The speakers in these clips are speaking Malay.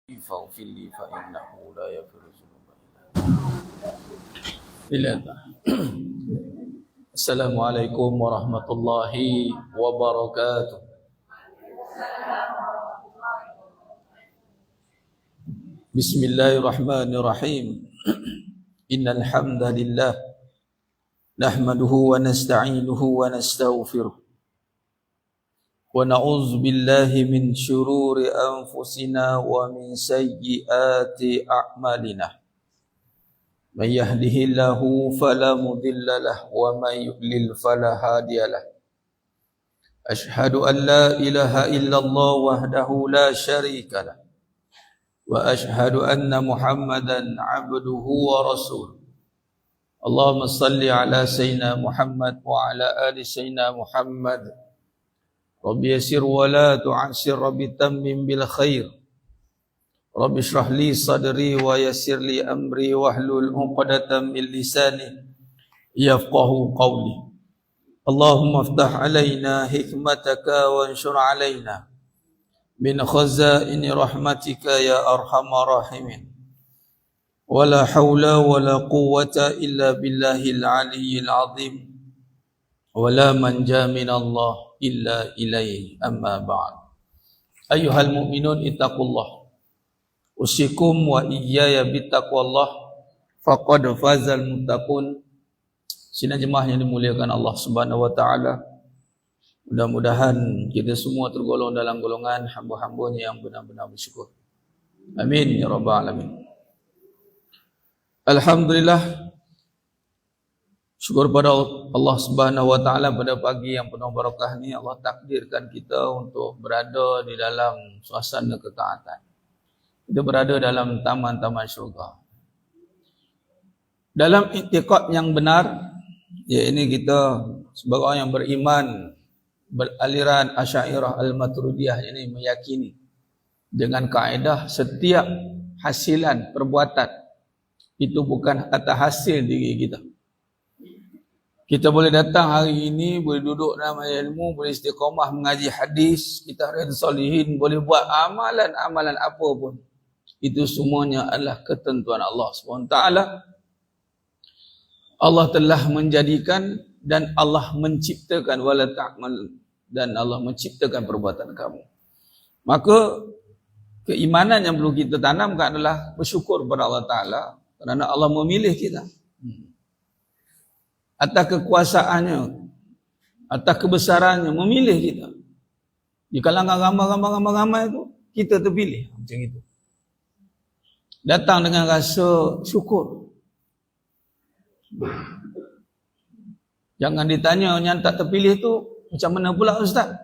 فاغفر لي فإنه لا يغفر الذنوب إلا أنت. السلام عليكم ورحمة الله وبركاته. بسم الله الرحمن الرحيم. إن الحمد لله نحمده ونستعينه ونستغفره ونعوذ بالله من شرور أنفسنا ومن سيئات أعمالنا. من يهده الله فلا مضل له ومن يضلل فلا هادي له. أشهد أن لا إله إلا الله وحده لا شريك له وأشهد أن محمدا عبده ورسوله. اللهم صل على سيدنا محمد وعلى آل سيدنا محمد. رب يسر ولا تعسر، رب تمم بالخير. رب اشرح لي صدري ويسر لي أمري واحلل عقدة من لساني يفقه قولي. اللهم افتح علينا حكمتك وانشر علينا من خزائن رحمتك يا أرحم الراحمين. ولا حول ولا قوة إلا بالله العلي العظيم. ولا منجا من الله إلا إليه. أما بعد. أيها المؤمنون اتقوا الله. أوصيكم وإياي بتقوى الله. فقد فاز المتقون. Sidang jemaah yang dimuliakan Allah Subhanahu wa taala. Mudah-mudahan kita semua tergolong dalam golongan hamba-hambanya yang benar-benar bersyukur. Amin ya rabbal alamin. Alhamdulillah, syukur pada Allah Subhanahu wa taala pada pagi yang penuh barakah ni Allah takdirkan kita untuk berada di dalam suasana ketaatan. Kita berada dalam taman-taman syurga. Dalam i'tiqad yang benar, ya ini kita sebagai orang yang beriman beraliran Asy'ariyah Al-Maturidiyah ini meyakini dengan kaedah setiap hasilan perbuatan itu bukan atas hasil diri kita. Kita boleh datang hari ini, boleh duduk dalam ilmu, boleh istiqamah mengaji hadis, kita riyadhus shalihin, boleh buat amalan-amalan apa pun. Itu semuanya adalah ketentuan Allah SWT. Allah telah menjadikan dan Allah menciptakan wala ta'mal, dan Allah menciptakan perbuatan kamu. Maka keimanan yang perlu kita tanamkan adalah bersyukur kepada Allah Ta'ala kerana Allah memilih kita. Atas kekuasaannya, atas kebesarannya, memilih kita. Di kalangan ramai-ramai itu, kita terpilih. Macam itu. Datang dengan rasa syukur. Jangan ditanya yang tak terpilih tu macam mana pula Ustaz?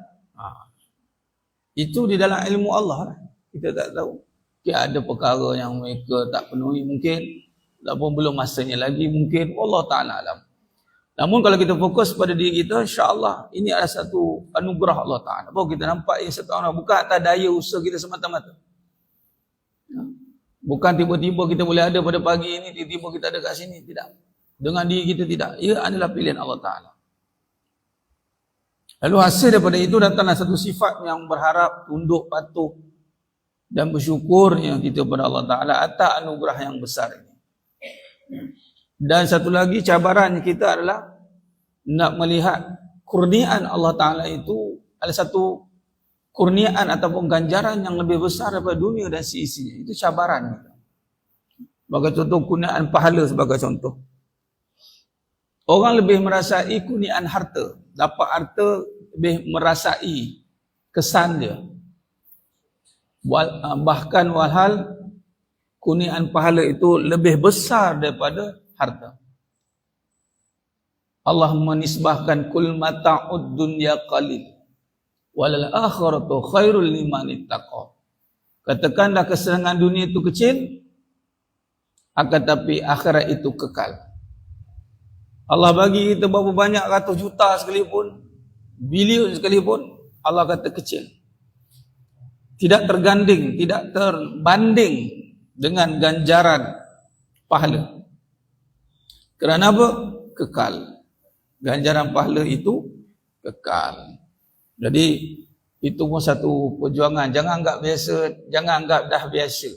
Itu di dalam ilmu Allah. Kita tak tahu. Ada perkara yang mereka tak penuhi mungkin, ataupun belum masanya lagi mungkin. Allah Ta'ala alam. Namun kalau kita fokus pada diri kita, insya-Allah ini adalah satu anugerah Allah Ta'ala. Bahawa kita nampak ini satu anugerah, bukan atas daya usaha kita semata-mata. Bukan tiba-tiba kita boleh ada pada pagi ini, tiba-tiba kita ada kat sini. Tidak. Dengan diri kita tidak. Ia adalah pilihan Allah Ta'ala. Lalu hasil daripada itu datanglah satu sifat yang berharap, tunduk, patuh dan bersyukurnya kita kepada Allah Ta'ala atas anugerah yang besar ini. Dan satu lagi cabaran kita adalah nak melihat kurniaan Allah Ta'ala itu adalah satu kurniaan ataupun ganjaran yang lebih besar daripada dunia dan seisinya. Itu cabaran kita. Sebagai contoh, kurniaan pahala sebagai contoh. Orang lebih merasai kurniaan harta. Dapat harta lebih merasai kesan dia. Bahkan walhal kurniaan pahala itu lebih besar daripada harta. Allah menisbahkan kul mata'ud dunya qalil walal akhiratu khairul liman ittaqa. Katakanlah kesenangan dunia itu kecil, akan tapi akhirat itu kekal. Allah bagi kita berapa banyak ratus juta sekalipun, bilion sekalipun, Allah kata kecil. Tidak terganding, tidak terbanding dengan ganjaran pahala. Kerana apa? Kekal. Ganjaran pahala itu kekal. Jadi Itu pun satu perjuangan. Jangan anggap biasa, jangan anggap dah biasa.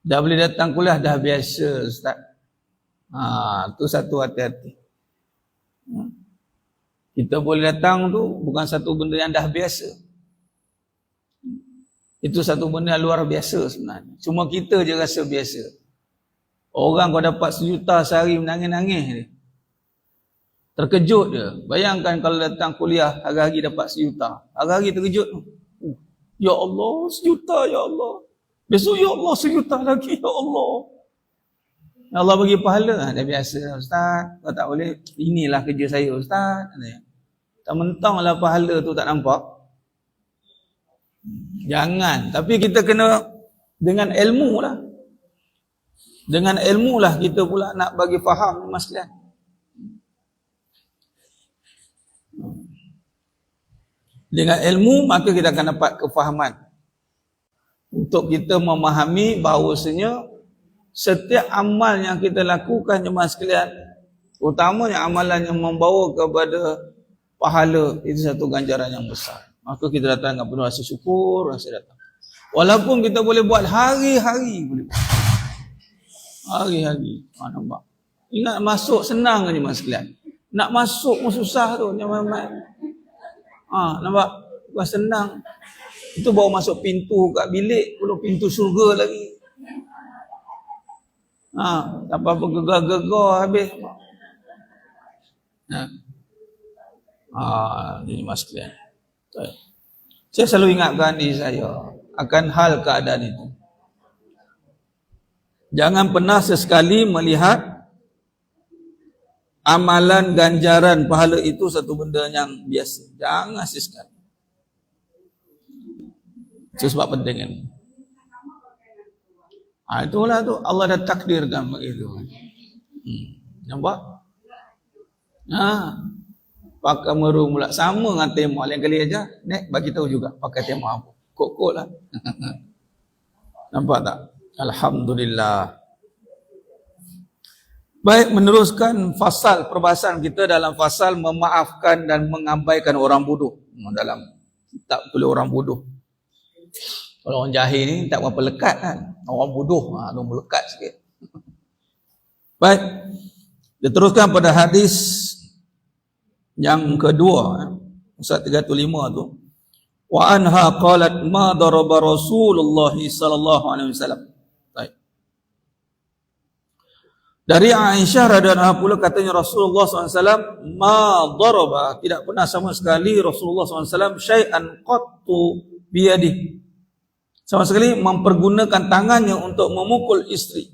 Dah boleh datang kuliah dah biasa, Ustaz. Tu satu hati-hati. Kita boleh datang tu bukan satu benda yang dah biasa. Itu satu benda yang luar biasa sebenarnya. Cuma kita je rasa biasa. Orang kau dapat 1 juta sehari menangis-nangis dia. Terkejut dia. Bayangkan kalau datang kuliah hari-hari dapat 1 juta. Hari-hari terkejut. Ya Allah, 1 juta ya Allah. Besok ya Allah 1 juta lagi ya Allah. Ya Allah bagi pahala. Dah biasa Ustaz. Kau tak boleh. Inilah kerja saya Ustaz. Tak mentanglah pahala tu tak nampak. Jangan. Tapi kita kena dengan ilmu lah. Dengan ilmu lah kita pula nak bagi faham mas sekalian. Dengan ilmu maka kita akan dapat kefahaman untuk kita memahami bahawasanya setiap amal yang kita lakukan jemaah sekalian, utamanya amalan yang membawa kepada pahala, itu satu ganjaran yang besar. Maka kita datang dengan penuh rasa syukur, rasa datang. Walaupun kita boleh buat hari-hari boleh buat. Hari-hari. Nampak? Ingat masuk senang je mas sekalian. Nak masuk pun susah tu. Nampak? Bukan senang. Itu baru masuk pintu kat bilik, belum pintu syurga lagi. Tak apa-apa gegar-gegar habis. Ini mas sekalian. Saya selalu ingatkan diri saya akan hal keadaan itu. Jangan pernah sesekali melihat amalan ganjaran pahala itu satu benda yang biasa. Jangan sesekali. Itu sebab penting kan. Itulah tu Allah dah takdirkan begitu. Nampak? Pakai merung pula sama dengan tema lain kali aja. Nek bagi tahu juga pakai tema apa. Kok-kok lah. Nampak tak? Alhamdulillah. Baik, meneruskan fasal perbahasan kita dalam fasal memaafkan dan mengabaikan orang bodoh. Dalam kitab tulis orang bodoh. Kalau orang jahil ni tak berapa lekat kan. Orang bodoh, tu melekat sikit. Baik. Kita teruskan pada hadis yang kedua. Ustaz 35 tu. Wa anha qalat ma daraba Rasulullah sallallahu alaihi wasallam. Baik. Dari Aisyah radhiyallahu anha pula katanya Rasulullah SAW ma daraba, tidak pernah sama sekali Rasulullah SAW syai'an qattu biyadihi, sama sekali mempergunakan tangannya untuk memukul istri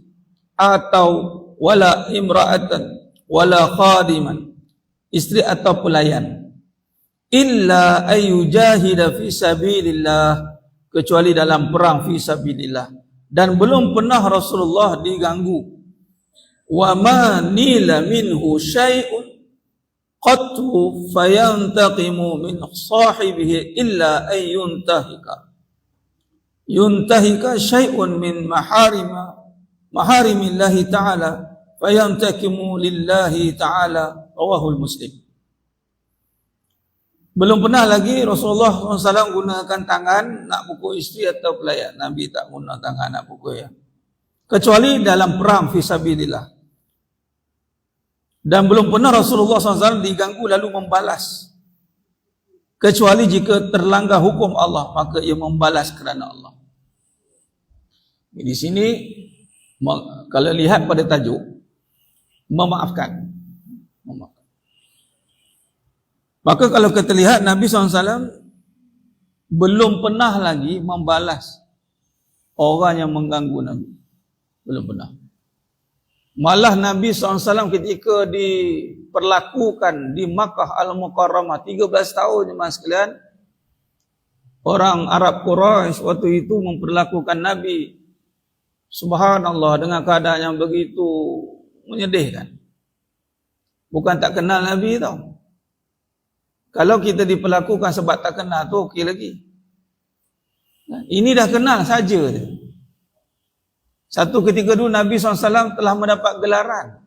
atau wala imra'atan wala khadiman, istri atau pelayan, illa ayyujahida fi sabilillah, kecuali dalam perang fi sabilillah. Dan belum pernah Rasulullah diganggu. Wa ma nila minhu syai'un qattu fayantaqimu min sahibihi illa yuntahika syai'un min maharimillahi ta'ala fayantaqimu lillahi ta'ala. Rawahul Muslim. Belum pernah lagi Rasulullah SAW gunakan tangan nak pukul isteri atau pelayan. Nabi tak guna tangan nak pukul ya. Kecuali dalam perang fisabilillah. Dan belum pernah Rasulullah SAW diganggu lalu membalas. Kecuali jika terlanggar hukum Allah, maka ia membalas kerana Allah. Di sini kalau lihat pada tajuk memaafkan. Maka kalau kita lihat Nabi SAW belum pernah lagi membalas orang yang mengganggu Nabi. Belum pernah. Malah Nabi SAW ketika diperlakukan di Makkah Al-Mukarramah 13 tahun jemaah sekalian, orang Arab Quraisy waktu itu memperlakukan Nabi, subhanallah, dengan keadaan yang begitu menyedihkan. Bukan tak kenal Nabi tau. Kalau kita diperlakukan sebab tak kenal tu okey lagi. Ini dah kenal saja. Satu ketika dulu Nabi SAW telah mendapat gelaran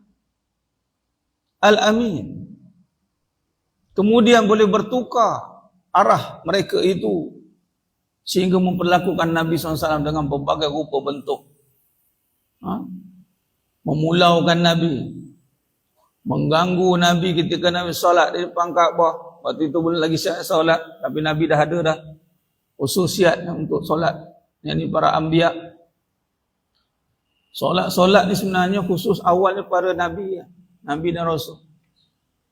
Al-Amin. Kemudian boleh bertukar arah mereka itu sehingga memperlakukan Nabi SAW dengan berbagai rupa bentuk. Memulaukan Nabi, mengganggu Nabi ketika Nabi solat di depan Kaabah. Waktu itu belum lagi syarat solat, tapi Nabi dah ada dah khususiat untuk solat. Yang ni para anbiya. Solat ni sebenarnya khusus awalnya para Nabi, Nabi dan Rasul.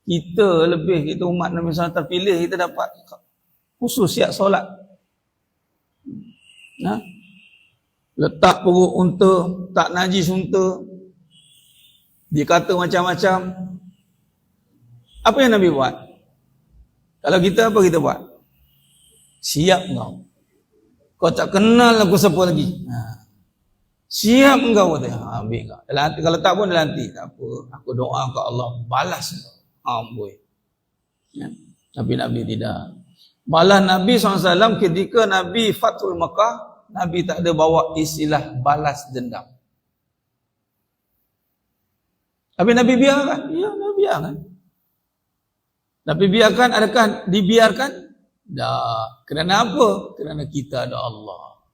Kita umat Nabi SAW terpilih, kita dapat khususiat solat. Letak perut unta, tak najis unta, dikata macam-macam. Apa yang Nabi buat? Kalau kita, apa kita buat? Siap kau tak kenal aku siapa lagi. Siap engkau kata. Ambil kau. Kalau tak pun nanti tak apa. Aku doa ke Allah balas kau. Tapi Nabi tidak. Malah Nabi SAW ketika Nabi Fathul Makkah, Nabi tak ada bawa istilah balas dendam. Tapi Nabi biarkan? Ya, Nabi biarkan. Nabi biarkan, adakah dibiarkan? Tak. Kerana apa? Kerana kita ada Allah.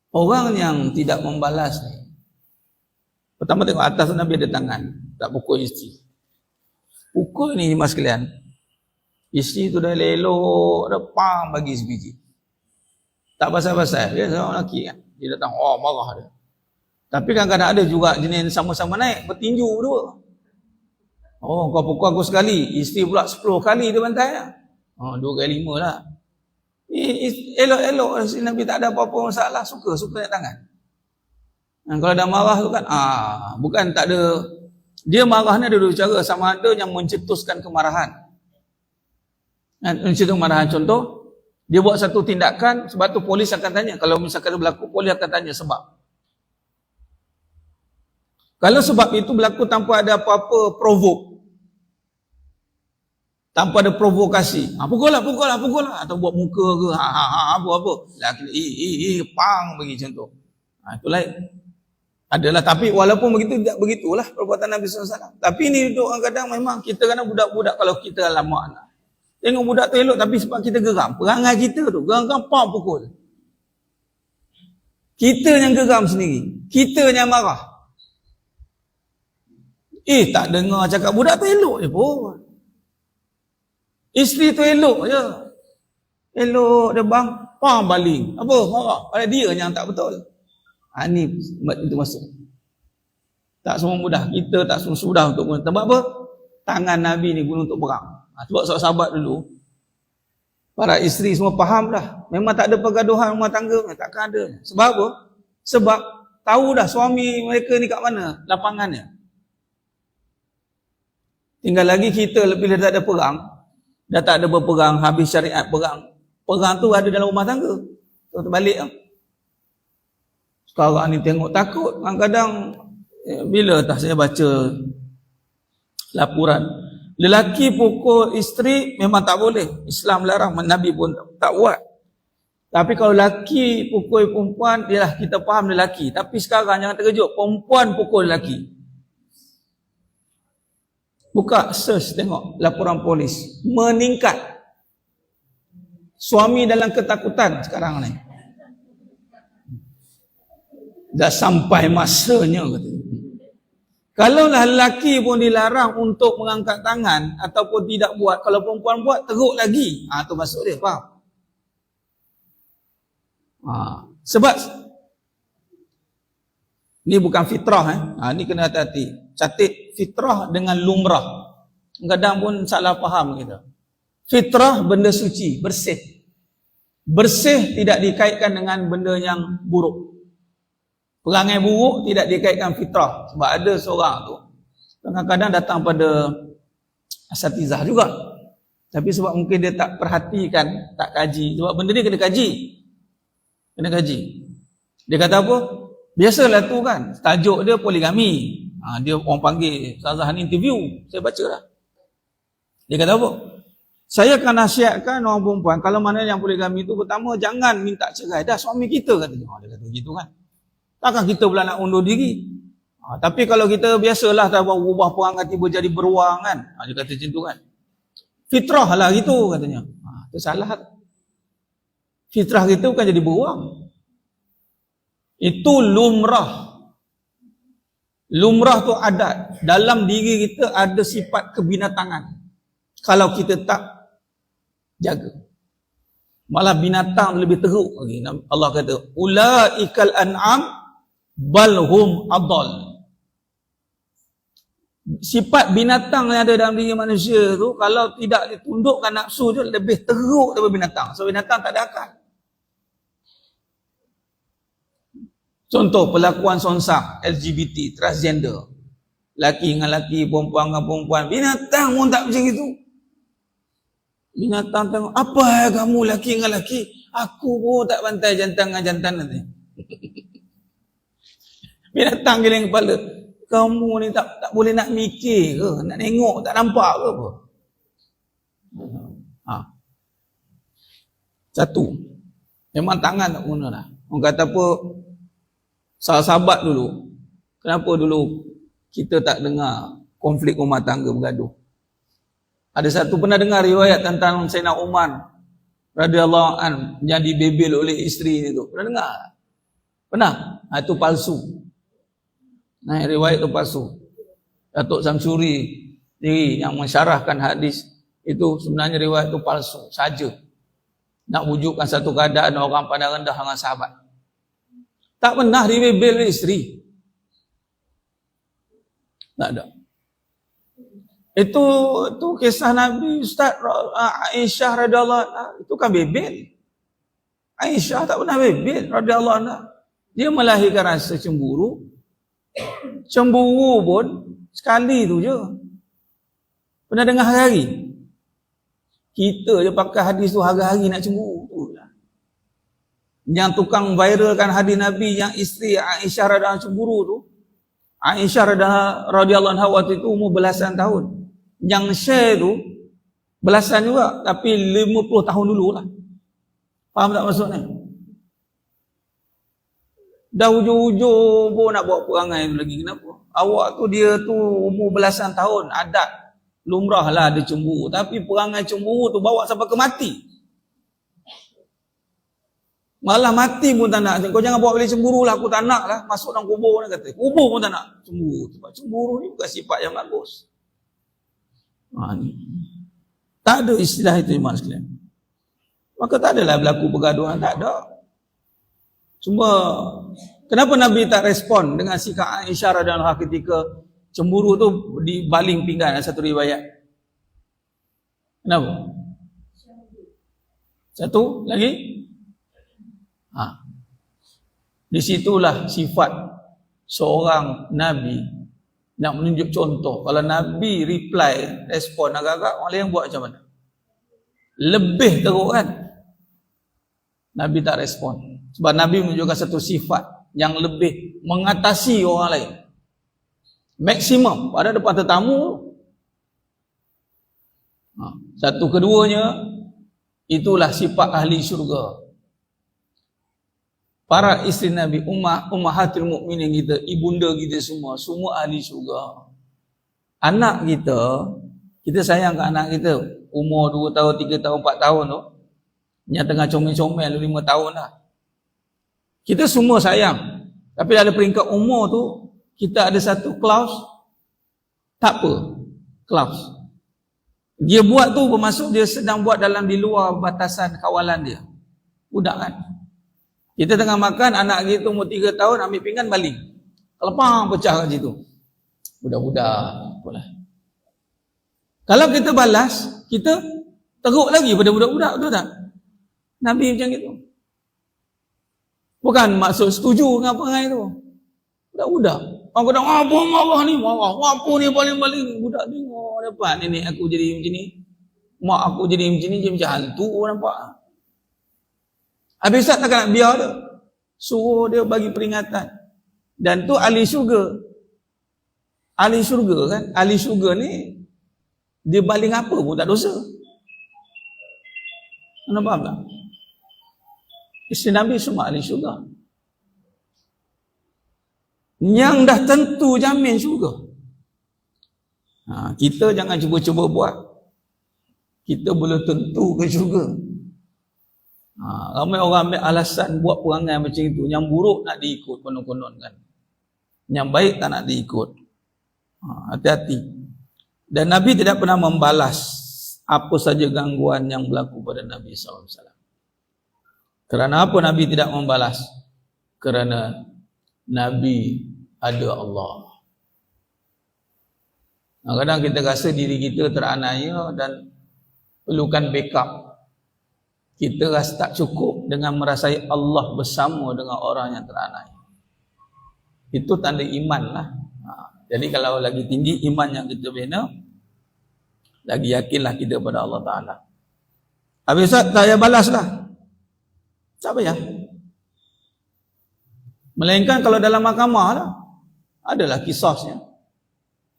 Orang yang tidak membalas ni, pertama tengok atas Nabi ada tangan, tak pukul isteri. Pukul ni mas sekalian. Isteri tu dah elok, dah pam bagi sebiji. Tak pasal-pasal. Dia seorang lelaki kan. Dia datang, marah dia. Tapi kadang-kadang ada juga jenis sama-sama naik, bertinju berdua. Kau pukul aku sekali, isteri pula 10 kali dia bantai lah. 2 kali 5 lah. Elok-elok Nabi tak ada apa-apa masalah, suka naik tangan. Kalau dah marah tu kan, bukan tak ada. Dia marah ni ada dua cara, sama ada yang mencetuskan kemarahan. Mencetuskan kemarahan, contoh, dia buat satu tindakan, sebab tu polis akan tanya. Kalau misalkan berlaku, polis akan tanya sebab. Kalau sebab itu berlaku tanpa ada apa-apa provoke, tanpa ada provokasi, pukul lah, atau buat muka ke, apa-apa, pang bagi macam tu. Itu lain. Adalah, tapi walaupun begitu, tidak begitulah perbuatan Nabi SAW. Tapi ni kadang memang kita kadang budak-budak, kalau kita lama anak, tengok budak tu elok, tapi sebab kita geram, perangai kita tu, geram pang pukul. Kita yang geram sendiri, kita yang marah. Tak dengar cakap budak tu elok je pun. Isteri tu elok je. Elok dia bang, pam baling. Apa? Marah. Pada dia yang tak betul. Ni itu masuk. Tak semua mudah. Kita tak semua sudah untuk guna. Sebab apa? Tangan Nabi ni guna untuk perang. Sebab sahabat dulu, para isteri semua faham dah. Memang tak ada pergaduhan rumah tangga. Takkan ada. Sebab apa? Sebab tahu dah suami mereka ni kat mana lapangannya. Tinggal lagi kita lebih dah tak ada perang. Dah tak ada berperang, habis syariat perang. Perang tu ada dalam rumah tangga. Tu terbalik lah. Sekarang ni tengok takut. Kadang-kadang, bila tak saya baca laporan, lelaki pukul isteri memang tak boleh. Islam larang, Nabi pun tak buat. Tapi kalau lelaki pukul perempuan, ialah kita faham lelaki. Tapi sekarang jangan terkejut, perempuan pukul lelaki. Buka search tengok laporan polis, meningkat. Suami dalam ketakutan sekarang ni. Dah sampai masanya katanya. Kalaulah lelaki pun dilarang untuk mengangkat tangan ataupun tidak buat, kalau perempuan buat teruk lagi. Tu masuk dia, faham? Sebab ni bukan fitrah. Ni kena hati-hati. Catit fitrah dengan lumrah. Kadang pun salah faham kita. Fitrah benda suci, bersih. Bersih tidak dikaitkan dengan benda yang buruk. Perangai buruk tidak dikaitkan fitrah. Sebab ada seorang tu kadang-kadang datang pada asatizah juga. Tapi sebab mungkin dia tak perhatikan, tak kaji. Sebab benda ni kena kaji. Kena kaji. Dia kata apa? Biasalah tu kan, tajuk dia poligami. Dia orang panggil Ustazah ni interview, saya baca dah. Dia kata apa? Saya akan nasihatkan orang perempuan, kalau mana yang poligami tu, pertama jangan minta cerai. Dah suami kita katanya. Dia kata begitu kan. Takkan kita pula nak undur diri. Tapi kalau kita biasalah tak berubah perangai tiba jadi beruang kan. Dia kata macam tu kan. Fitrah lah gitu katanya. Itu salah. Fitrah kita bukan jadi beruang. Itu lumrah. Lumrah tu adat. Dalam diri kita ada sifat kebinatangan. Kalau kita tak jaga. Malah binatang lebih teruk lagi. Allah kata, ulaikal an'am balhum adall. Sifat binatang yang ada dalam diri manusia tu, kalau tidak ditundukkan nafsu tu, lebih teruk daripada binatang. So binatang tak ada akal. Contoh perlakuan sonsak, LGBT, transgender. Laki dengan laki, perempuan dengan perempuan. Binatang pun tak macam itu. Binatang tengok, apa kamu laki dengan laki? Aku pun tak bantai jantan dengan jantan nanti. Binatang geleng kepala. Kamu ni tak boleh nak mikir ke? Nak tengok tak nampak ke apa? Satu. Memang tangan tak guna lah. Orang kata apa? Sahabat dulu. Kenapa dulu kita tak dengar konflik rumah tangga bergaduh? Ada satu pernah dengar riwayat tentang Sayyidina Umar radhiyallahu an yang dibebel oleh isteri ni tu. Pernah dengar? Pernah? Itu palsu. Nah, riwayat itu palsu. Datuk Samsuri diri yang mensyarahkan hadis itu sebenarnya riwayat itu palsu saja. Nak wujudkan satu keadaan orang pandang rendah dengan sahabat. Tak pernah dibebel oleh isteri. Tak ada. Itu kisah Nabi Ustaz Aisyah radhiyallahu anha, itu kan bebel. Aisyah tak pernah bebel radhiyallahu anha. Dia melahirkan rasa cemburu. Cemburu pun sekali tu je. Pernah dengar hari-hari? Kita je pakai hadis tu hari-hari nak cemburu tu lah. Yang tukang viralkan hadis Nabi yang isteri Aisyah radhiyallahu anha cemburu tu, Aisyah radhiyallahu anha waktu itu umur belasan tahun. Yang share tu belasan juga, tapi 50 tahun dulu lah. Faham tak maksudnya? Dah hujung-hujung pun nak buat perangai tu lagi. Kenapa? Awak tu dia tu umur belasan tahun, adat lumrah lah ada cemburu, tapi perangai cemburu tu bawa sampai ke mati. Malah mati pun tak nak. Kau jangan bawa balik cemburu lah, aku tak nak lah. Masuk dalam kubur ni kata. Kubur pun tak nak. Cemburu. Sebab cemburu ni bukan sifat yang bagus. Ni. Tak ada istilah itu iman sekalian. Maka tak adalah berlaku pergaduhan. Tak ada. Cuma kenapa Nabi tak respon dengan sikap Aisyah radhiyallahu anha ketika cemburu tu dibaling pinggan? Satu riwayat. Kenapa? Satu lagi? Di situlah sifat seorang Nabi nak menunjuk contoh. Kalau Nabi reply, respon agak-agak, orang lain buat macam mana? Lebih teruk kan? Nabi tak respon. Sebab Nabi menunjukkan satu sifat yang lebih mengatasi orang lain. Maksimum pada depan tetamu. Satu keduanya, itulah sifat ahli syurga. Para isteri Nabi, ummahatul mukminin kita, ibunda kita semua ahli syurga. Anak kita sayang ke anak kita, umur 2 tahun, 3 tahun, 4 tahun tu, yang tengah comel-comel 5 tahun dah. Kita semua sayang. Tapi ada peringkat umur tu, kita ada satu clause, tak apa, clause. Dia buat tu bermaksud dia sedang buat di luar batasan kawalan dia. Budak kan? Kita tengah makan, anak kita umur 3 tahun, ambil pinggan baling. Kelepang pecah kat situ. Budak-budak. Apalah. Kalau kita balas, kita teruk lagi pada budak-budak, betul tak? Nabi macam itu. Bukan maksud setuju dengan perangai tu. Budak-budak. Orang kata, apa marah ni? Marah. Apa ni baling-baling? Budak tengok dapat. Nenek aku jadi macam ni. Mak aku jadi macam ni, dia macam hantu. Orang nampak. Habis Ustaz takkan nak biar dia. Suruh dia bagi peringatan. Dan tu ahli syurga. Ahli syurga kan? Ahli syurga ni, dia baling apa pun tak dosa. Anda faham tak? Isteri Nabi semua ahli syurga. Yang dah tentu jamin syurga. Kita jangan cuba-cuba buat. kita belum tentu ke syurga. Ramai orang ambil alasan buat perangai macam itu. Yang buruk nak diikut konon-konon kan. Yang baik tak nak diikut. Hati-hati. Dan Nabi tidak pernah membalas apa saja gangguan yang berlaku pada Nabi SAW. Kerana apa Nabi tidak membalas? Kerana Nabi ada Allah. Kadang-kadang kita rasa diri kita teraniaya dan perlukan backup. Kita rasa tak cukup dengan merasai Allah bersama dengan orang yang teraniaya. Itu tanda iman lah. Jadi kalau lagi tinggi iman yang kita bina, lagi yakinlah kita pada Allah Ta'ala. Habis Ustaz, saya balaslah. Tak payah. Melainkan kalau dalam mahkamah lah, adalah kisahnya.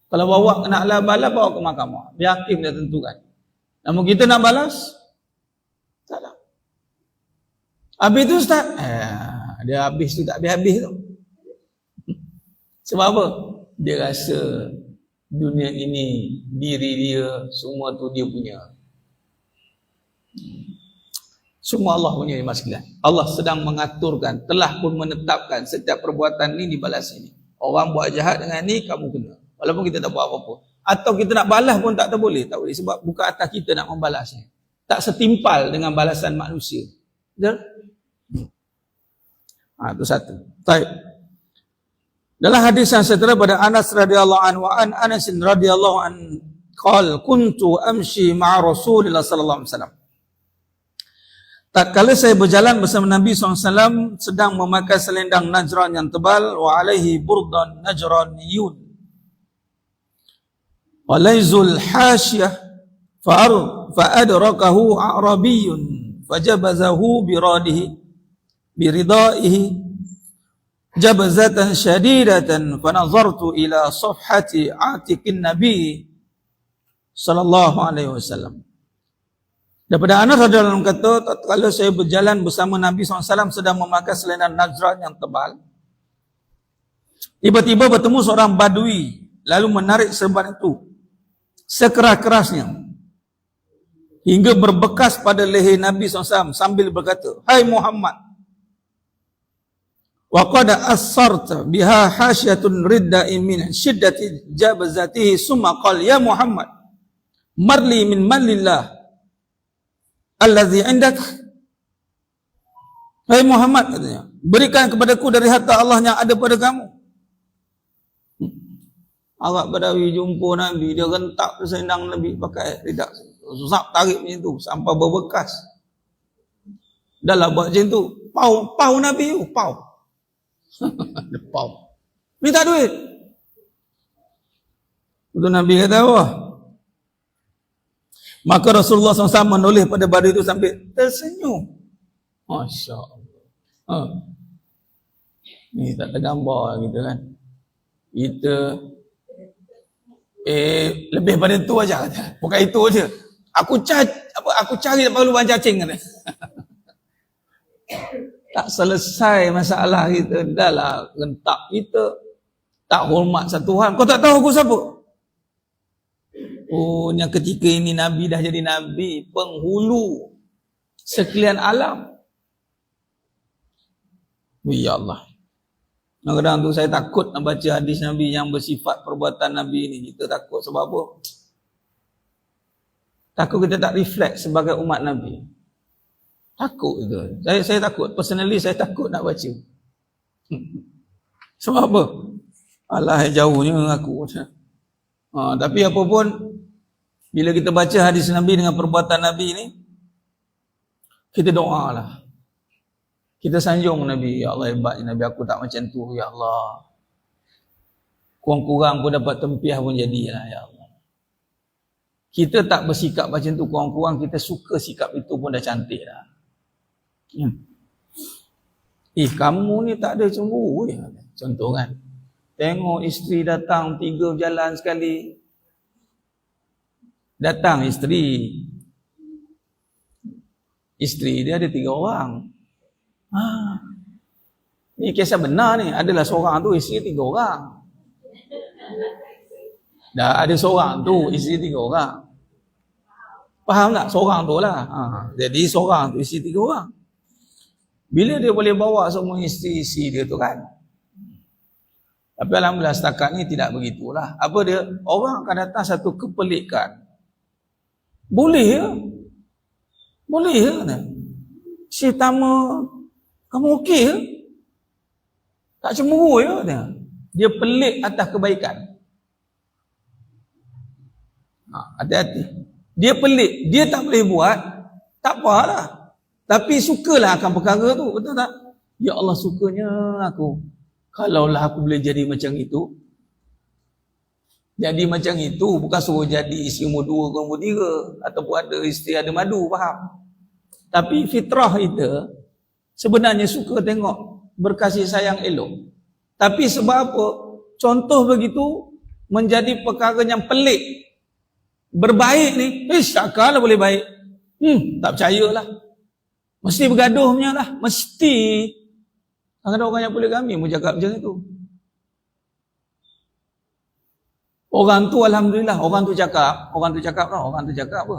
Kalau bawa nak balas, bawa ke mahkamah. Biar hakim dia tentukan. Namun kita nak balas, tak ada. Habis tu Ustaz, dia habis tu tak habis-habis tu. Sebab apa? Dia rasa dunia ini, diri dia, semua tu dia punya. Semua Allah punya mas sekalian. Allah sedang mengaturkan, telah pun menetapkan setiap perbuatan ni dibalas ini. Orang buat jahat dengan ni, kamu kena. Walaupun kita tak buat apa-apa. Atau kita nak balas pun tak boleh. Tak boleh. Sebab bukan atas kita nak membalasnya. Tak setimpal dengan balasan manusia. Betul? Itu satu. Baik. Dalam hadis yang seterusnya pada Anas radhiyallahu anhu, an Anas radhiyallahu an qala kuntu amshi ma'a Rasulillah sallallahu alaihi wasallam. Tatkala saya berjalan bersama Nabi SAW sedang memakai selendang Najran yang tebal, wa alaihi burdan najraniyun wa laizul hasyah fa'adrakahu a'rabiyyun fajabazahu biridaihi jabzatan syadidatan fanazartu ila safhati atiqin Nabi sallallahu alaihi wasallam. Daripada Anas radhiyallahu anhu kata, tatkala saya berjalan bersama Nabi SAW sedang memakai selendang Najran yang tebal, tiba-tiba bertemu seorang badui lalu menarik serban itu sekeras-kerasnya hingga berbekas pada leher Nabi SAW sambil berkata, "Hai Muhammad, wa qad asarta biha hasyatun ridda'in min syiddati jabzatihi summa qala ya Muhammad marli min malillah allazi indak." Hai Muhammad, katanya, berikan kepadaku dari harta Allah yang ada pada kamu. Arab Badawi jumpa Nabi, dia rentak selendang Nabi pakai ridak, susah tarik macam tu sampai berbekas. Dah lah buat macam tu, pau Nabi tu, pau. Pau. Minta duit. Betul Nabi kata apa? Maka Rasulullah SAW menulis pada badai itu sampai tersenyum. Masya Allah. Ni tak tergambar gitu kan. Kita lebih pada itu aja. Bukan itu aja. Aku cari tak perlu bahan cacing kan. Tak selesai masalah kita. Dah lah rentak kita. Tak hormat satu hal. Kau tak tahu aku siapa? Oh, yang ketika ini Nabi dah jadi Nabi, penghulu sekalian alam. Ya Allah. Kadang-kadang tu saya takut nak baca hadis Nabi yang bersifat perbuatan Nabi ini. Kita takut sebab apa? Takut kita tak reflect sebagai umat Nabi. Takut itu. Saya takut. Personally saya takut nak baca. Sebab apa? Alah jauhnya aku. Tapi apa pun, bila kita baca hadis Nabi dengan perbuatan Nabi ini, kita doa lah. Kita sanjung Nabi, ya Allah hebatnya Nabi, aku tak macam tu, ya Allah. Kurang-kurang pun dapat tempiah pun jadilah, ya Allah. Kita tak bersikap macam tu, kurang-kurang kita suka sikap itu pun dah cantik dah. Kamu ni tak ada cemburu ya. Contoh kan, tengok isteri datang 3 jalan sekali. Datang isteri dia ada 3 orang. Ini kisah benar ni. Adalah seorang tu isteri 3 orang. Dah ada seorang tu isteri 3 orang. Faham tak? Seorang tu lah. Jadi seorang tu isi 3 orang. Bila dia boleh bawa semua isteri-isteri dia tu kan. Tapi alhamdulillah setakat ni tidak begitulah. Apa dia? Orang akan datang satu kepelikan. Boleh ya? Boleh ya? Syekh Tama, kamu okey ya? Tak cemburu ya? Dia pelik atas kebaikan. Hati-hati. Dia pelik, dia tak boleh buat, tak apalah. Tapi sukalah akan perkara tu, betul tak? Ya Allah, sukanya aku. Kalaulah aku boleh jadi macam itu. Jadi macam itu, bukan suruh jadi isteri umur 2 ke umur 3, ataupun ada isteri ada madu, faham? Tapi fitrah kita sebenarnya suka tengok berkasih sayang elok. Tapi sebab apa? Contoh begitu menjadi perkara yang pelik. Berbaik ni, takkanlah boleh baik. Tak percayalah. Mesti bergaduh punya lah. Mesti. Ada orang yang poligami pun cakap macam itu. Orang tu alhamdulillah, orang tu cakap apa?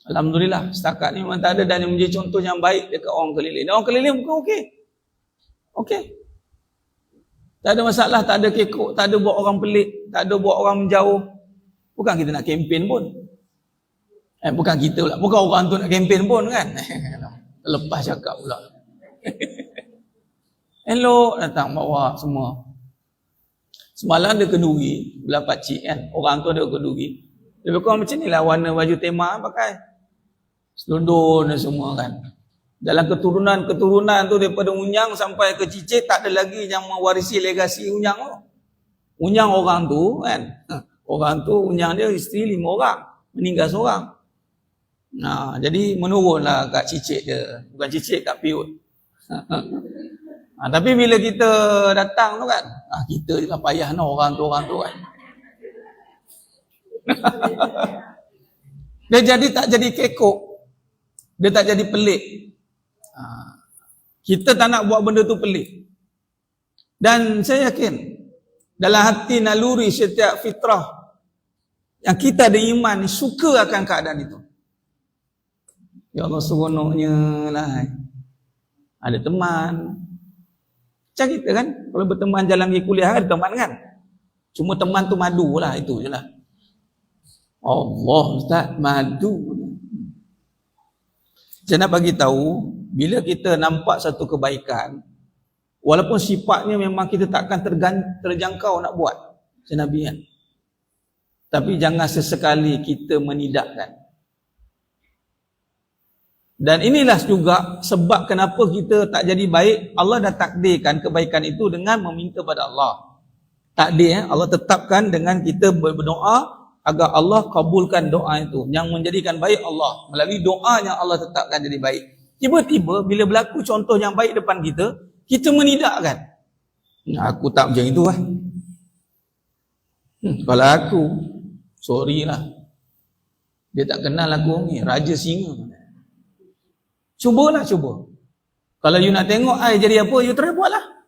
Alhamdulillah, setakat ni memang tak ada dan yang menjadi contoh yang baik dekat orang keliling. Dan orang keliling bukan okey. Okey. Tak ada masalah, tak ada kekok, tak ada buat orang pelik, tak ada buat orang menjauh. Bukan kita nak kempen pun. Bukan kita pula. Bukan orang tu nak kempen pun kan. Lepas cakap pula. Elok datang bawa semua. Semalam dia kenduri. Belah pakcik kan. Orang tu ada kenduri. Lebih kurang macam ni lah warna baju tema pakai. Selondon dan semua kan. Dalam keturunan tu daripada Unyang sampai ke Cicit tak ada lagi yang mewarisi legasi Unyang tu. Unyang orang tu kan. Orang tu Unyang dia isteri 5 orang. Meninggal seorang. Jadi menurunlah kat Cicit dia. Bukan Cicit, kat Piut. Tapi bila kita datang tu kan. Kita je lah payah orang tu kan. Dia jadi tak jadi kekok. Dia tak jadi pelik. Kita tak nak buat benda tu pelik. Dan saya yakin dalam hati naluri setiap fitrah yang kita ada iman ni suka akan keadaan itu. Ya Allah, seronoknya lah. Ada teman. Macam kita kan, kalau berteman jalan pergi kuliah ada teman kan. Cuma teman tu madu lah, itu je lah. Allah Ustaz, madu. Saya nak bagi tahu, bila kita nampak satu kebaikan, walaupun sifatnya memang kita takkan terjangkau nak buat. Macam Nabi kan. Tapi jangan sesekali kita menidakkan. Dan inilah juga sebab kenapa kita tak jadi baik. Allah dah takdirkan kebaikan itu dengan meminta pada Allah. Takdir, Allah tetapkan dengan kita berdoa agar Allah kabulkan doa itu. Yang menjadikan baik Allah. Melalui doa yang Allah tetapkan jadi baik. Tiba-tiba bila berlaku contoh yang baik depan kita, kita menidakkan. Aku tak macam itu lah. Kalau aku, sorry lah. Dia tak kenal aku ni, Raja Singa. Cubalah, cuba. Kalau you nak tengok I jadi apa, you try buat lah.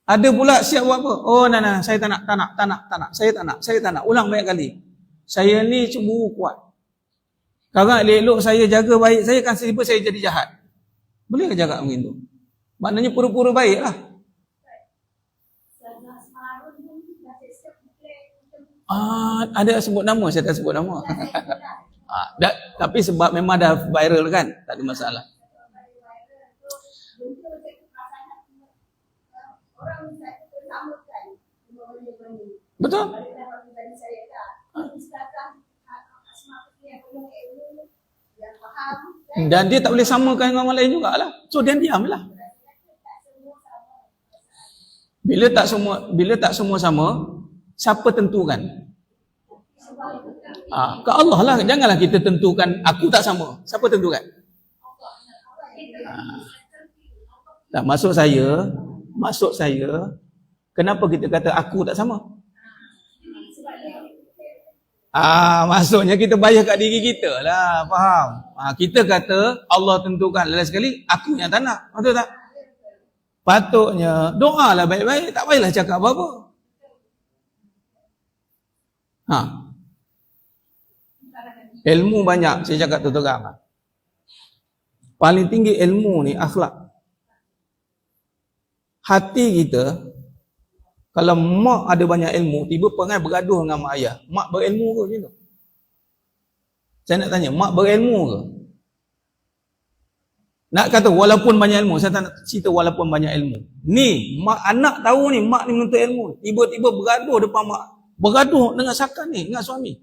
Ada pula siap buat apa? Oh, nah, saya tak nak. Saya tak nak. Ulang banyak kali. Saya ni cemburu kuat. Kalau elok saya jaga baik, saya akan tiba saya jadi jahat. Boleh ke jaga macam tu? Maknanya pura-pura baik lah. Ada sebut nama, saya tak sebut nama. Tapi sebab memang dah viral kan, tak ada masalah. Betul? Dan dia tak boleh samakan dengan orang lain jugalah. So dia diamlah. Bila tak semua sama, siapa tentukan? Ke Allah lah. Janganlah kita tentukan aku tak sama. Siapa tentukan? Tak, maksud saya, kenapa kita kata aku tak sama? Maksudnya kita bayar kat diri kita lah, faham? Kita kata Allah tentukan, lain sekali aku yang tak nak, betul tak? Patutnya doa lah baik-baik, tak payahlah cakap apa-apa. Ilmu banyak, saya cakap terang. Paling tinggi ilmu ni akhlak. Hati kita, kalau mak ada banyak ilmu, tiba perangai bergaduh dengan mak ayah. Mak berilmu ke macam tu? Saya nak tanya, mak berilmu ke? Nak kata walaupun banyak ilmu, saya tak nak cerita walaupun banyak ilmu. Ni, mak anak tahu ni, mak ni menuntut ilmu. Tiba-tiba bergaduh depan mak. Bergaduh dengan sakan ni, dengan suami.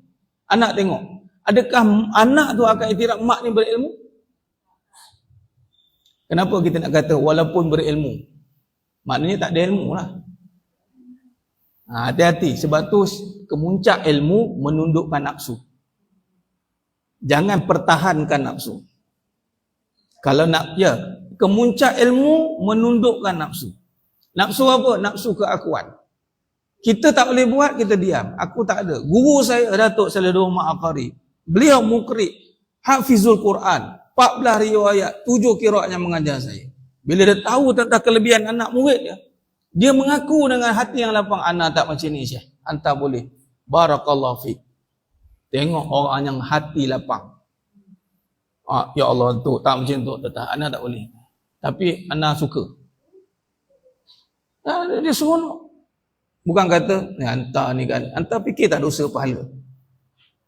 Anak tengok. Adakah anak tu akan iktiraf mak ni berilmu? Kenapa kita nak kata walaupun berilmu? Maknanya tak ada ilmu lah. Hati-hati. Sebab tu kemuncak ilmu menundukkan nafsu. Jangan pertahankan nafsu. Kalau nak, ya, kemuncak ilmu menundukkan nafsu. Nafsu apa? Nafsu keakuan. Kita tak boleh buat, kita diam. Aku tak ada. Guru saya, Datuk Salidul Ma'aqari, beliau mukri, hafizul Quran, 14 riwayat, 7 qiraat yang mengajar saya. Bila dia tahu tentang kelebihan anak murid dia mengaku dengan hati yang lapang, anak tak macam ni Syekh, anta boleh. Barakallahu fiik. Tengok orang yang hati lapang. Ya Allah tu tak macam tu, anak tak boleh. Tapi anak suka. Dia seronok. Bukan kata, anta ni kan, anta fikir tak dosa pahala.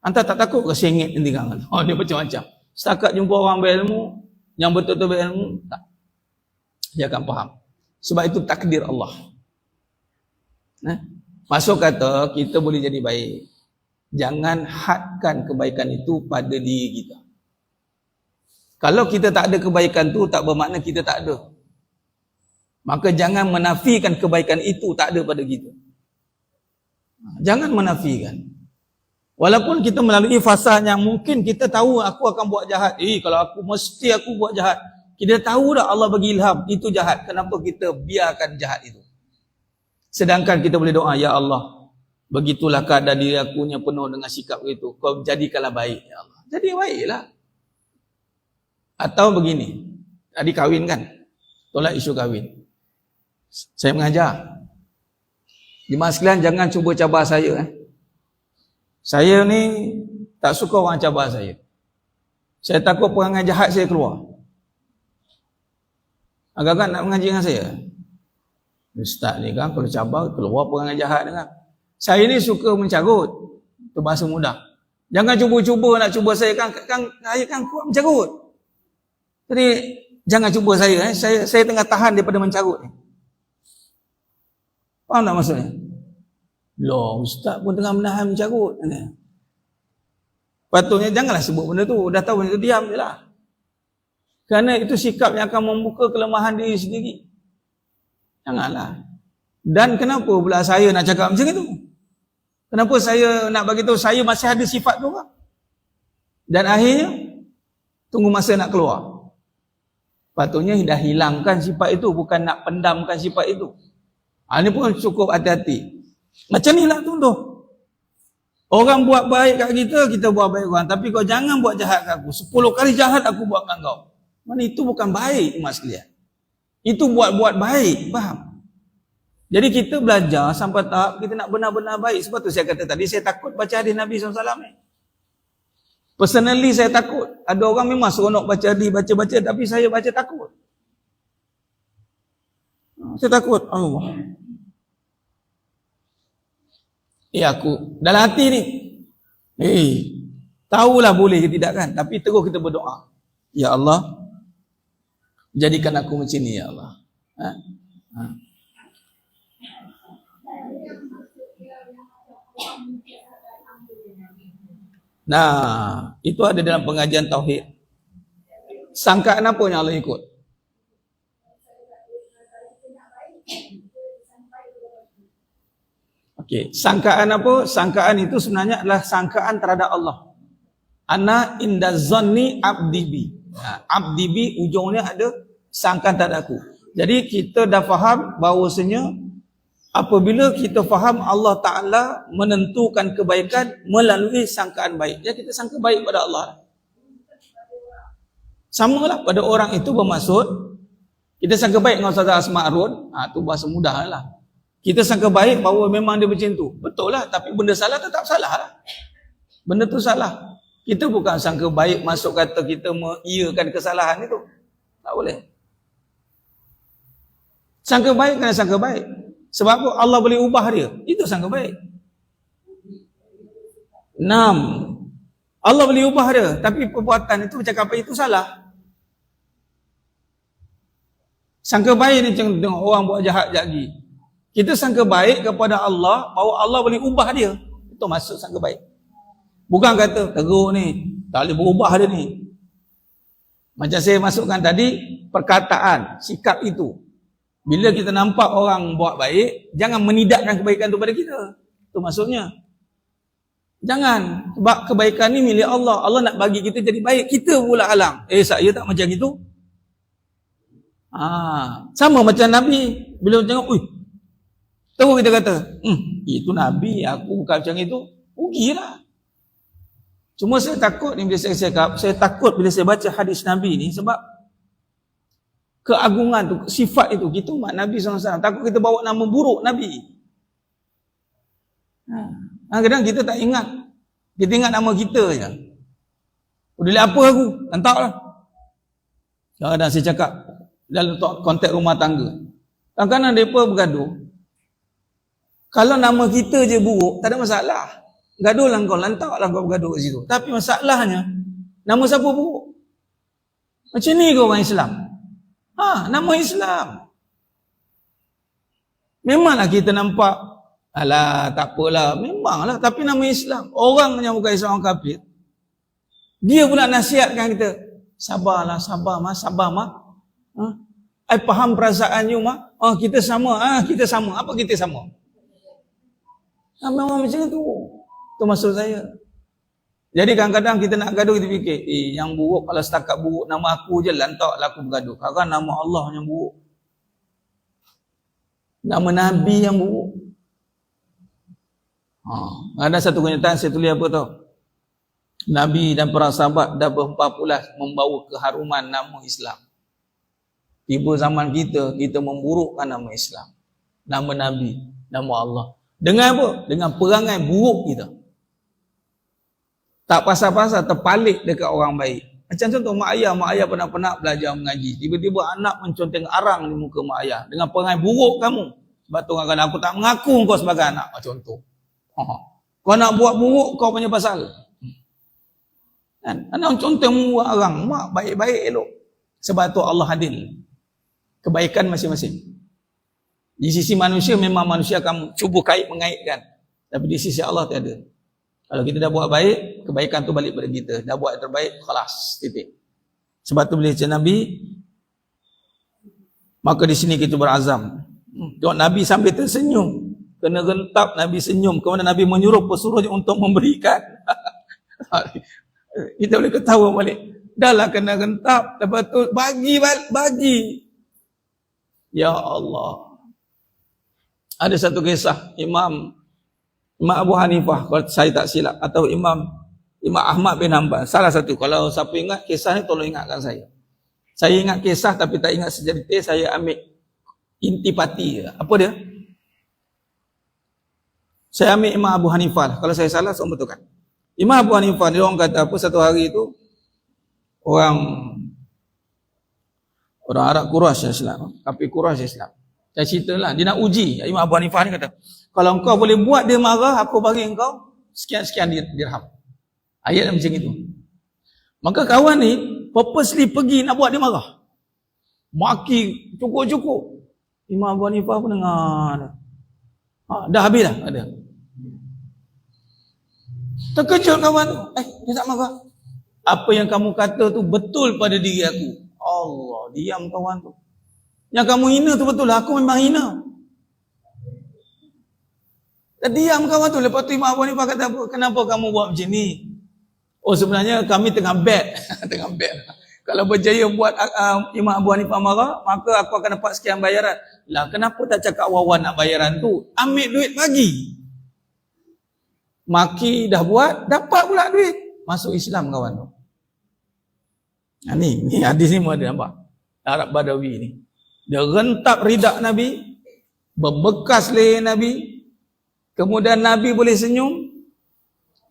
Anta tak takut ke sengit nanti kan? Dia macam-macam. Setakat jumpa orang berilmu, yang betul-betul berilmu, tak. Dia akan faham. Sebab itu takdir Allah. Maksud kata, kita boleh jadi baik. Jangan hadkan kebaikan itu pada diri kita. Kalau kita tak ada kebaikan tu, tak bermakna kita tak ada. Maka jangan menafikan kebaikan itu tak ada pada kita. Jangan menafikan. Walaupun kita melalui fasa yang mungkin kita tahu aku akan buat jahat. Kalau aku mesti aku buat jahat. Kita tahu dah Allah bagi ilham, itu jahat. Kenapa kita biarkan jahat itu? Sedangkan kita boleh doa, ya Allah, begitulah keadaan diri aku yang penuh dengan sikap itu. Kau jadikanlah baik, ya Allah. Jadi baiklah. Atau begini, tadi kahwin kan? Tolak isu kahwin. Saya mengajar. Jemaah sekalian, jangan cuba cabar saya. Saya ni tak suka orang cabar saya. Saya takut perangai jahat saya keluar. Agak-agak nak mengaji dengan saya. Ustaz ni kan kalau cabar keluar perangai jahat kan. Saya ni suka mencarut. Itu bahasa mudah. Jangan cuba-cuba nak cuba saya kan saya kan kuat mencarut. Jadi jangan cuba saya. Saya tengah tahan daripada mencarut ni. Faham tak maksudnya? Loh, ustaz pun tengah menahan mencarut. Patutnya janganlah sebut benda tu. Dah tahu benda tu, diam je lah. Kerana itu sikap yang akan membuka kelemahan diri sendiri. Janganlah. Dan kenapa pula saya nak cakap macam itu? Kenapa saya nak bagi tahu saya masih ada sifat tu kan? Dan akhirnya tunggu masa nak keluar. Patutnya dah hilangkan sifat itu, bukan nak pendamkan sifat itu. Ini pun cukup hati-hati. Macam ni lah tuduh. Orang buat baik kat kita, kita buat baik orang. Tapi kau jangan buat jahat kat aku. 10 kali jahat aku buat kat kau. Mana itu bukan baik, mas sekalian. Itu buat-buat baik, faham? Jadi kita belajar sampai tahap kita nak benar-benar baik. Sebab tu saya kata tadi, saya takut baca hadis Nabi SAW ni. Personally saya takut. Ada orang memang seronok baca hadis, baca-baca, tapi saya baca takut. Saya takut. Allah. Aku dalam hati ni. Tahulah boleh ke tidak kan? Tapi terus kita berdoa. Ya Allah, jadikan aku macam ni, ya Allah. Nah, itu ada dalam pengajian tauhid. Sangkaan apa yang Allah ikut? Okey, sangkaan apa? Sangkaan itu sebenarnya adalah sangkaan terhadap Allah. Ana inda zanni abdi bi. Abdi bi ujungnya ada sangkaan terhadap aku. Jadi kita dah faham bahawasanya apabila kita faham Allah Ta'ala menentukan kebaikan melalui sangkaan baik. Jadi kita sangka baik pada Allah. Sama lah pada orang itu bermaksud kita sangka baik dengan Ustaz Asma'run. Itu bahasa mudah lah. Kita sangka baik bahawa memang dia macam tu. Betul lah, tapi benda salah tetap salah lah. Benda tu salah. Kita bukan sangka baik masuk kata kita mengiyakan kesalahan itu. Tak boleh. Sangka baik kena sangka baik. Sebab apa? Allah boleh ubah dia. Itu sangka baik. 6. Allah boleh ubah dia. Tapi perbuatan itu bercakap itu salah. Sangka baik ni macam tengok orang buat jahat lagi. Kita sangka baik kepada Allah bahawa Allah boleh ubah dia. Itu maksud sangka baik. Bukan kata teruk ni, tak boleh berubah dia ni. Macam saya masukkan tadi, perkataan, sikap itu. Bila kita nampak orang buat baik, jangan menidakkan kebaikan itu pada kita. Itu maksudnya. Jangan. Sebab kebaikan ni milik Allah. Allah nak bagi kita jadi baik. Kita pula halang. Saya tak macam itu. Sama macam Nabi. Bila tengok, terus kita kata, itu Nabi, aku bukan macam itu. Rugilah. Cuma saya takut ni bila saya cakap, saya takut bila saya baca hadis Nabi ni sebab keagungan tu, sifat itu, kita umat Nabi SAW, takut kita bawa nama buruk Nabi. Kadang kita tak ingat. Kita ingat nama kita je. Udah apa aku? Lantaklah. Kadang-kadang saya cakap dalam konteks rumah tangga. Kadang-kadang mereka bergaduh. Kalau nama kita je buruk, tak ada masalah. Gaduhlah kau, lantaklah kau bergaduh kat situ. Tapi masalahnya, nama siapa buruk? Macam ni kau orang Islam. Nama Islam. Memanglah kita nampak, alah tak apalah, memanglah. Tapi nama Islam. Orang yang bukan Islam, orang kafir, dia pula nasihatkan kita. Sabarlah, sabar mas, sabar mas. I faham perasaan you mas. Kita sama, kita sama. Apa kita sama? Memang macam tu. Itu maksud saya. Jadi kadang-kadang kita nak gaduh, kita fikir, yang buruk kalau setakat buruk nama aku je, lantaklah aku bergaduh. Kadang nama Allah yang buruk. Nama Nabi yang buruk. Ada satu kenyataan saya tulis apa tau. Nabi dan para sahabat dah berpapullah membawa keharuman nama Islam. Tiba zaman kita memburukkan nama Islam. Nama Nabi, nama Allah. Dengan apa? Dengan perangai buruk kita. Tak pasal-pasal terpalik dekat orang baik. Macam contoh mak ayah penat-penat belajar mengaji. Tiba-tiba anak menconteng arang di muka mak ayah. Dengan perangai buruk kamu. Sebab tu orang kata, aku tak mengaku kau sebagai anak. Contoh. Kau nak buat buruk, kau punya pasal. Kan? Anak conteng membuat arang. Mak baik-baik elok. Sebab tu Allah adil. Kebaikan masing-masing. Di sisi manusia memang manusia akan cuba mengaitkan. Tapi di sisi Allah tiada. Kalau kita dah buat baik, kebaikan tu balik pada kita. Dah buat yang terbaik, khalas, titik. Sebab tu bila cerita Nabi, maka di sini kita berazam. Tengok Nabi sambil tersenyum. Kena gentap Nabi senyum. Kemudian Nabi menyuruh pesuruhnya untuk memberikan. Kita boleh ketawa balik. Dah lah kena gentap. Lepas tu bagi. Ya Allah. Ada satu kisah Imam Abu Hanifah, kalau saya tak silap, atau Imam Ahmad bin Hanbal, salah satu. Kalau siapa ingat kisah ni, tolong ingatkan saya. Saya ingat kisah tapi tak ingat sejarah. Saya ambil intipati. Apa dia? Saya ambil Imam Abu Hanifah. Kalau saya salah, saya betulkan. Imam Abu Hanifah, dia orang kata apa, satu hari itu orang Arab Quraisy Islam, tapi Quraisy Islam. Saya ceritalah, dia nak uji. Imam Abu Hanifah ni kata, kalau engkau boleh buat dia marah, aku bagi engkau sekian-sekian dirham. Ayat macam itu. Maka kawan ni purposely pergi nak buat dia marah. Maki cukup-cukup. Imam Abu Hanifah pun dengar. Dah habis dah. Ada. Terkejut kawan tu. Dia tak marah. Apa yang kamu kata tu betul pada diri aku. Allah, diam kawan tu. Yang kamu hina tu betul lah. Aku memang hina. Dan diam kawan tu. Lepas tu Imam Abu Hanifah kata apa? Kenapa kamu buat macam ni? Oh sebenarnya kami tengah bet. Tengah bet. Kalau berjaya buat Imam Abu Hanifah marah, maka aku akan dapat sekian bayaran. Lah kenapa tak cakap awal nak bayaran tu? Ambil duit bagi. Maki dah buat, dapat pula duit. Masuk Islam kawan tu. Ni hadis ni ada nampak. Arab Badawi ni. Dia rentap ridak Nabi, berbekas leher Nabi. Kemudian Nabi boleh senyum.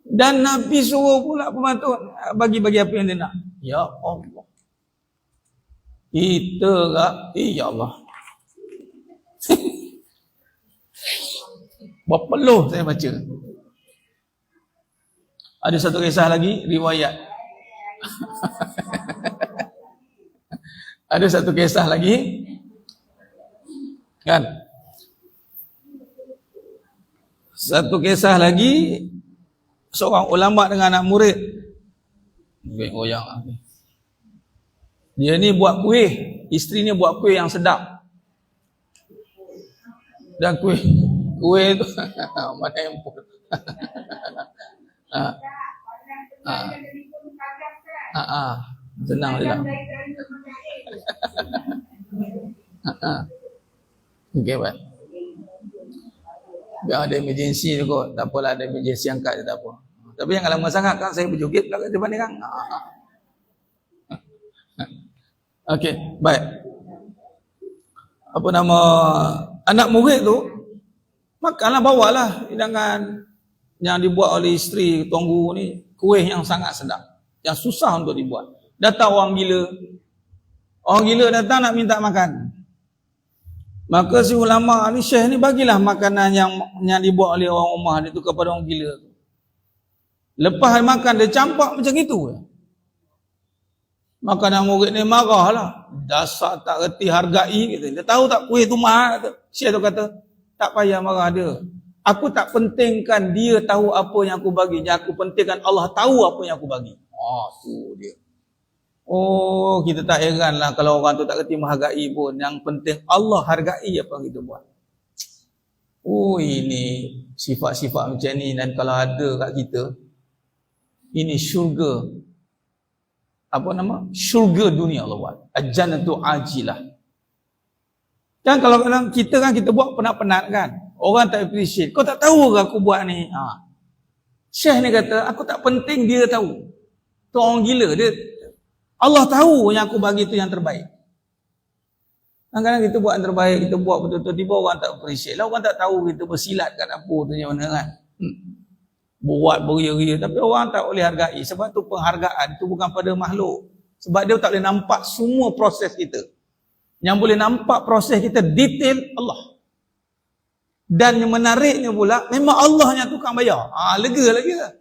Dan Nabi suruh pula pembantu bagi-bagi apa yang dia nak. Ya Allah. Kita tak, ya Allah. Berapa loh saya baca. Ada satu kisah lagi, riwayat. Ada satu kisah lagi. Kan? Satu kisah lagi, seorang ulama dengan anak murid. Dia ni buat kuih, isteri ni buat kuih yang sedap. Dan kuih tu mana yang pun. Senang je lah. Okey, baik. Biar ada emergency tu kot. Tak apalah, ada emergency angkat je tak apa. Tapi yang lama sangat kan saya berjoget kat depan ni kan. Okey, baik. Apa nama anak murid tu, makanlah, bawalah hidangan yang dibuat oleh isteri tunggu ni, kuih yang sangat sedap, yang susah untuk dibuat. Datang orang gila. Orang gila datang nak minta makan. Maka si ulama ni, syekh ni bagilah makanan yang dibuat oleh orang rumah dia tu kepada orang gila tu. Lepas makan dia campak macam itu. Maka anak murid ni marahlah. Dasar tak reti hargai kata. Dia tahu tak kuih tu mahal kata. Syekh tu kata, tak payah marah dia. Aku tak pentingkan dia tahu apa yang aku bagi. Yang aku pentingkan Allah tahu apa yang aku bagi. Tu dia. Oh, kita tak heranlah kalau orang tu tak reti menghargai pun. Yang penting Allah hargai apa yang kita buat. Oh, ini sifat-sifat macam ni. Dan kalau ada kat kita, ini syurga. Apa nama? Syurga dunia Allah buat. Al-jannatu ajilah. Kan kalau kita kan kita buat penat-penat kan. Orang tak appreciate. Kau tak tahu ke aku buat ni? Syekh ni kata, aku tak penting dia tahu. Tu orang gila. Dia Allah tahu yang aku bagi tu yang terbaik. Kadang-kadang kita buat yang terbaik, kita buat betul-betul, tiba orang tak appreciate lah. Orang tak tahu kita bersilat kat dapur tu macam mana kan. Buat beria-ria, tapi orang tak boleh hargai. Sebab tu penghargaan tu bukan pada makhluk. Sebab dia tak boleh nampak semua proses kita. Yang boleh nampak proses kita detail Allah. Dan yang menariknya pula, memang Allah yang tukang bayar. Lega lagi lah.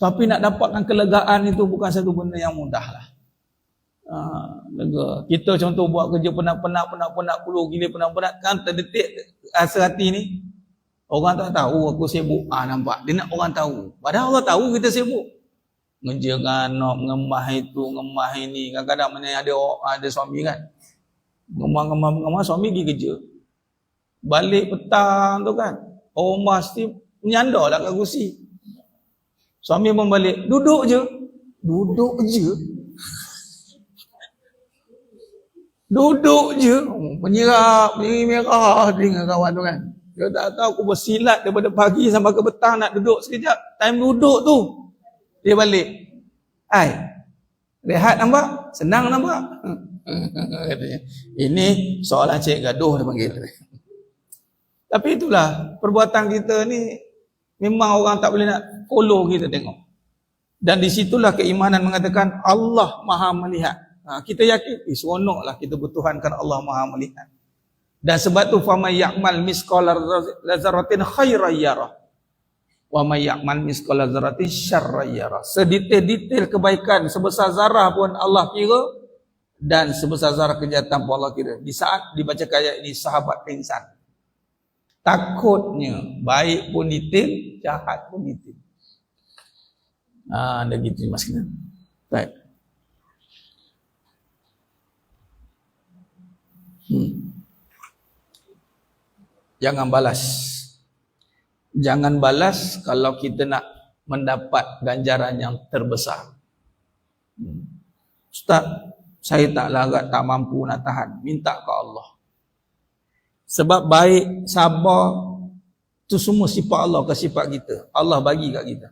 Tapi nak dapatkan kelegaan itu bukan satu benda yang mudah lah. Lega. Kita contoh buat kerja penat-penat, puluh gila penat-penat, kan terdetik rasa hati ni. Orang tak tahu aku sibuk. Nampak? Dia nak orang tahu. Padahal Allah tahu kita sibuk. Ngejar anak, ngemah itu, ngemah ini. Kadang-kadang mana ada suami kan. Ngemah, suami pergi kerja. Balik petang tu kan. Orang mesti menyandar lah kat kursi. Suami pun balik. Duduk je. Duduk je. Duduk je. Penyirap, merah dengan kawan tu kan. Dia tak tahu aku bersilat daripada pagi sampai ke petang nak duduk sekejap. Time duduk tu. Dia balik. Rehat nampak? Senang nampak? Katanya. Ini soalan cik gaduh dia panggil. Tapi itulah perbuatan kita ni memang orang tak boleh nak follow kita tengok. Dan disitulah keimanan mengatakan Allah Maha melihat. Kita yakin, seronoklah kita bertuhankan Allah Maha melihat. Dan sebab tu faman ya'mal misqala dzarratin khairan yarah wa may ya'mal misqala dzarratin syarran yarah. Sedetail-detail kebaikan sebesar zarah pun Allah kira, dan sebesar zarah kejahatan pun Allah kira. Di saat dibacakan ayat ini sahabat pingsan. Takutnya baik pun detail, jahat pun detail. Dah gitu mas kena. Baik. Jangan balas. Jangan balas kalau kita nak mendapat ganjaran yang terbesar. Ustaz, saya tak larat, tak mampu nak tahan. Minta ke Allah. Sebab baik, sabar, itu semua sifat Allah ke sifat kita. Allah bagi kat kita.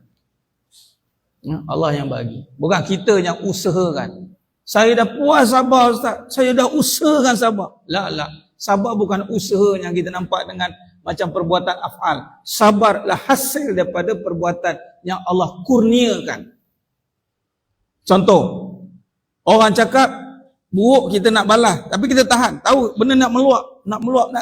Allah yang bagi. Bukan kita yang usahakan. Saya dah puas sabar Ustaz. Saya dah usahakan sabar. La. Sabar bukan usaha yang kita nampak dengan macam perbuatan af'al. Sabarlah hasil daripada perbuatan yang Allah kurniakan. Contoh, orang cakap buruk kita nak balas, tapi kita tahan. Tahu benda nak meluap.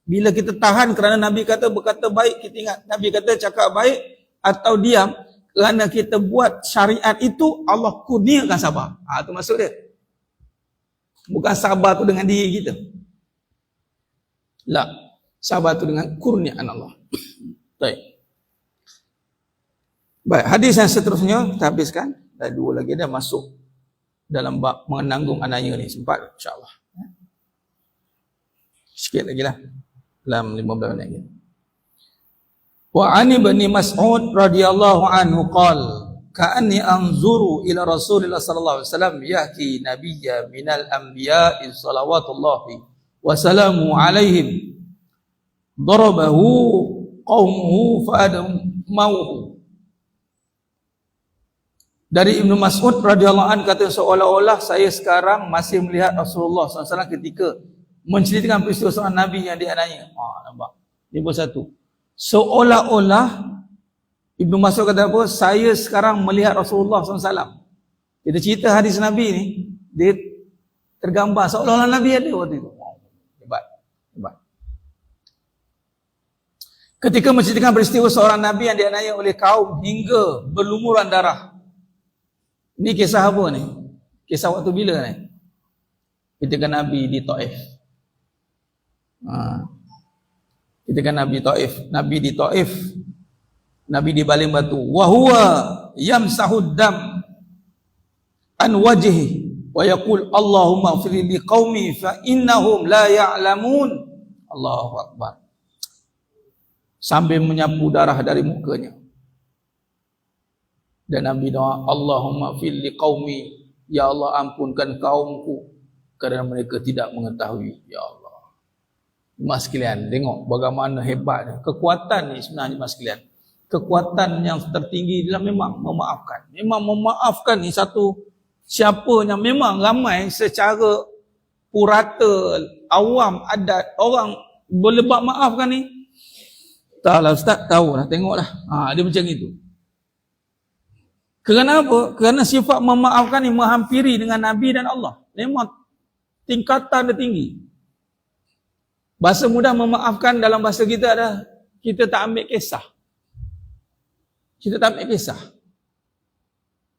Bila kita tahan kerana Nabi kata berkata baik, kita ingat Nabi kata cakap baik atau diam, kerana kita buat syariat itu, Allah kurniakan sabar. Itu maksud dia. Bukan sabar tu dengan diri kita. La, sabar tu dengan kurniaan Allah. Baik. Baik, hadis yang seterusnya kita habiskan. Dah 2 lagi dah masuk dalam bab menanggung anaya ni. Sempat insya-Allah. Sikit lagi lah. Dalam 15 minit lagi. Wa ani Ibn Mas'ud radhiyallahu anhu qala ka'anni anzuru ila Rasulillah sallallahu alaihi wasallam yahki nabiyya minal anbiya'i salawatullahi wa salamu alaihim darabahu qaumuhu fa'adamahu. Dari Ibnu Mas'ud radhiyallahu anhu kata seolah-olah saya sekarang masih melihat Rasulullah SAW ketika menceritakan peristiwa seorang Nabi yang dianiaya. Nampak? Ini pun satu. Seolah-olah Ibnu Mas'ud kata apa? Saya sekarang melihat Rasulullah SAW. Kita cerita hadis Nabi ni, dia tergambar seolah-olah Nabi ada waktu itu. Hebat. Ketika menceritakan peristiwa seorang Nabi yang dianiaya oleh kaum hingga berlumuran darah. Ini kisah apa ni? Kisah waktu bila ni? Ketika Nabi di Taif. Ketika Nabi di Taif, Nabi di baling batu. Wa huwa yamsahud dam an wajhi wa yaqul Allahumma ighfir li qaumi fa innahum la ya'lamun. Allahu akbar. Sambil menyapu darah dari mukanya. Dan Nabi doa, Allahumma fil liqaumi, ya Allah ampunkan kaumku kerana mereka tidak mengetahui. Ya Allah. Mas sekalian, tengok bagaimana hebatnya kekuatan ni sebenarnya mas sekalian. Kekuatan yang tertinggi adalah memang memaafkan. Memang memaafkan ni satu siapa yang memang ramai secara purata, awam, adat, orang boleh buat maafkan ni. Taklah Ustaz, tahulah, tengoklah. Dia macam itu. Kerana apa? Kerana sifat memaafkan ni menghampiri dengan Nabi dan Allah. Memang tingkatan dia tinggi. Bahasa mudah memaafkan dalam bahasa kita adalah kita tak ambil kisah. Kita tak ambil kisah.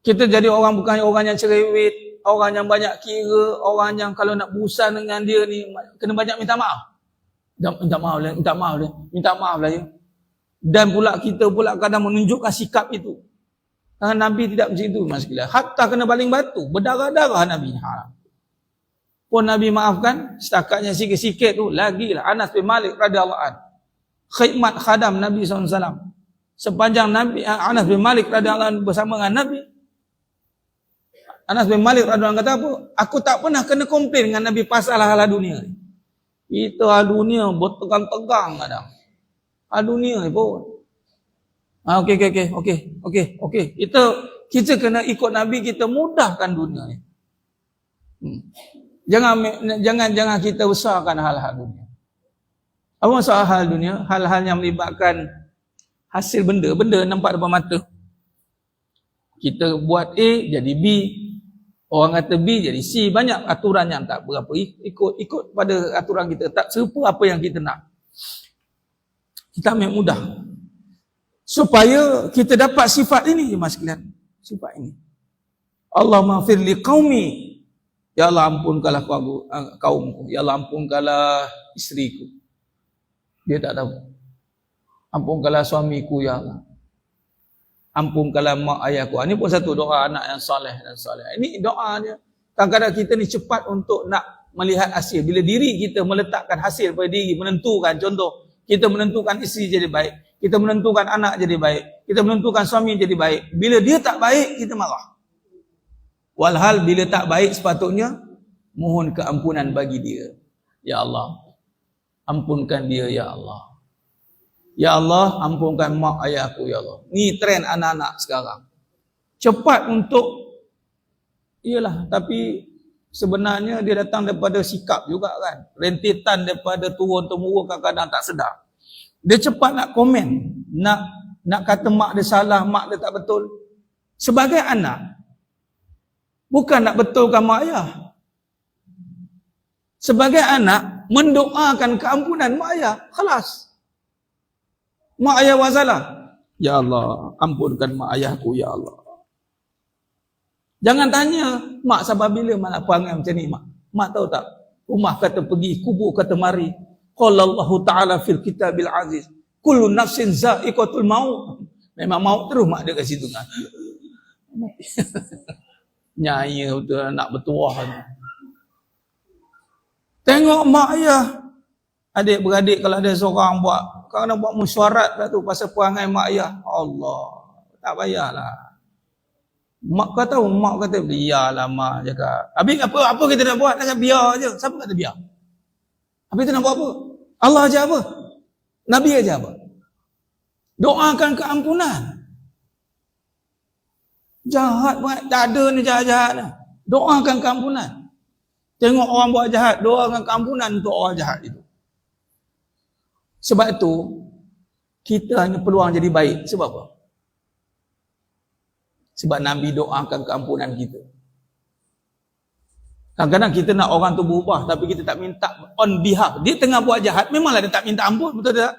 Kita jadi orang bukan orang yang cerewet, orang yang banyak kira, orang yang kalau nak berusaha dengan dia ni kena banyak minta maaf. Minta maaf lah ya. Dan pula kita pula kadang menunjukkan sikap itu. Nabi tidak macam itu mas sekalian. Hatta kena baling batu, berdarah-darah Nabi. Pun Nabi maafkan, setakatnya sikit-sikit tu lagilah. Anas bin Malik radhiyallahu anhu, khidmat khadam Nabi SAW. Sepanjang Nabi Anas bin Malik radhiyallahu anhu bersama dengan Nabi, Anas bin Malik radhiyallahu anhu kata apa? Aku tak pernah kena komplain dengan Nabi pasal hal-hal dunia ni. Itu hal dunia bertegang-tegang kadang. Hal dunia ni pun. Okey. Kita kena ikut Nabi, kita mudahkan dunia ni. Jangan kita besarkan hal-hal dunia. Apa maksud hal dunia? Hal-hal yang melibatkan hasil benda nampak depan mata. Kita buat A jadi B, orang kata B jadi C, banyak aturan yang tak berapa ikut pada aturan kita, tak serupa apa yang kita nak. Kita ambil mudah. Supaya kita dapat sifat ini mas sekalian. Sifat ini. Allahumma ighfir li qaumi. Ya Allah ampunkanlah kaumku. Ya Allah ampunkanlah isteriku. Dia tak tahu. Ampunkanlah suamiku ya Allah. Ampunkanlah mak ayahku. Ini pun satu doa anak yang soleh dan soleh. Ini doanya. Kadang-kadang kita ni cepat untuk nak melihat hasil. Bila diri kita meletakkan hasil pada diri, menentukan, contoh, kita menentukan isteri jadi baik. Kita menentukan anak jadi baik. Kita menentukan suami jadi baik. Bila dia tak baik, kita marah. Walhal bila tak baik sepatutnya, mohon keampunan bagi dia. Ya Allah, ampunkan dia ya Allah. Ya Allah, ampunkan mak ayahku ya Allah. Ni trend anak-anak sekarang. Cepat untuk, iyalah, tapi sebenarnya dia datang daripada sikap juga kan. Rentetan daripada turun-temurun kadang-kadang tak sedar. Dia cepat nak komen, nak nak kata mak dia salah, mak dia tak betul. Sebagai anak, bukan nak betulkan mak ayah. Sebagai anak, mendoakan keampunan mak ayah. Khalas. Mak ayah buat salah. Ya Allah, ampunkan mak ayahku, ya Allah. Jangan tanya, mak sabar bila mak nak perangai macam ni, mak. Mak tahu tak? Rumah kata pergi, kubur kata mari. Qala Allah Ta'ala fil kitabil aziz. Kullu nafsin za'iqatul maut. Memang maut terus mak dia kat situ kan. Nyaya betul nak bertuah. Tengok mak ayah. Adik-beradik kalau ada seorang buat, kadang buat mesyuarat lah tu pasal perangai mak ayah. Allah, tak payahlah. Mak kau tahu, mak kata biarlah mak cakap. Habis apa kita nak buat? Nak biar je. Siapa kata biar? Habis kita nak buat apa? Allah aja apa? Nabi aja apa? Doakan keampunan. Jahat banget. Tak ada ni jahat-jahat ni. Doakan keampunan. Tengok orang buat jahat, doakan keampunan untuk orang jahat itu. Sebab itu, kita hanya peluang jadi baik. Sebab apa? Sebab Nabi doakan keampunan kita. Kadang-kadang kita nak orang tu berubah, tapi kita tak minta on behalf. Dia tengah buat jahat, memanglah dia tak minta ampun, betul tak?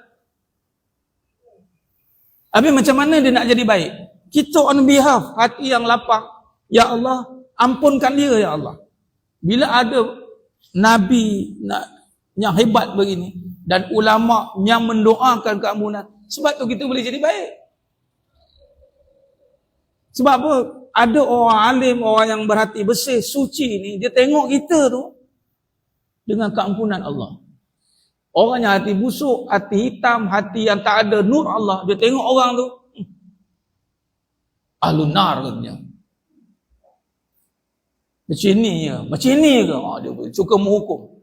Habis macam mana dia nak jadi baik? Kita on behalf, hati yang lapang. Ya Allah, ampunkan dia, ya Allah. Bila ada Nabi yang hebat begini, dan ulama yang mendoakan keampunan, sebab tu kita boleh jadi baik. Sebab apa? Ada orang alim, orang yang berhati bersih, suci ni, dia tengok kita tu dengan keampunan Allah. Orang yang hati busuk, hati hitam, hati yang tak ada nur Allah, dia tengok orang tu, ahlun nar katanya. Macam ni ke? Dia suka menghukum.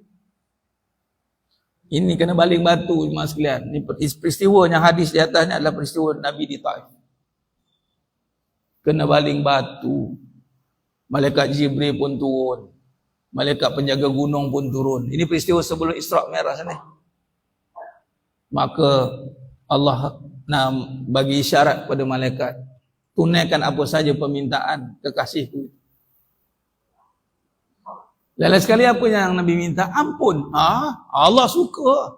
Ini kena baling batu jemaah sekalian. Ini peristiwa yang hadis di atasnya adalah peristiwa Nabi di Taif. Kena baling batu. Malaikat Jibril pun turun. Malaikat penjaga gunung pun turun. Ini peristiwa sebelum Isra' Mi'raj ni. Maka Allah nak bagi isyarat kepada malaikat. Tunaikan apa saja permintaan kekasihku. Lain sekali apa yang Nabi minta? Ampun. Allah suka.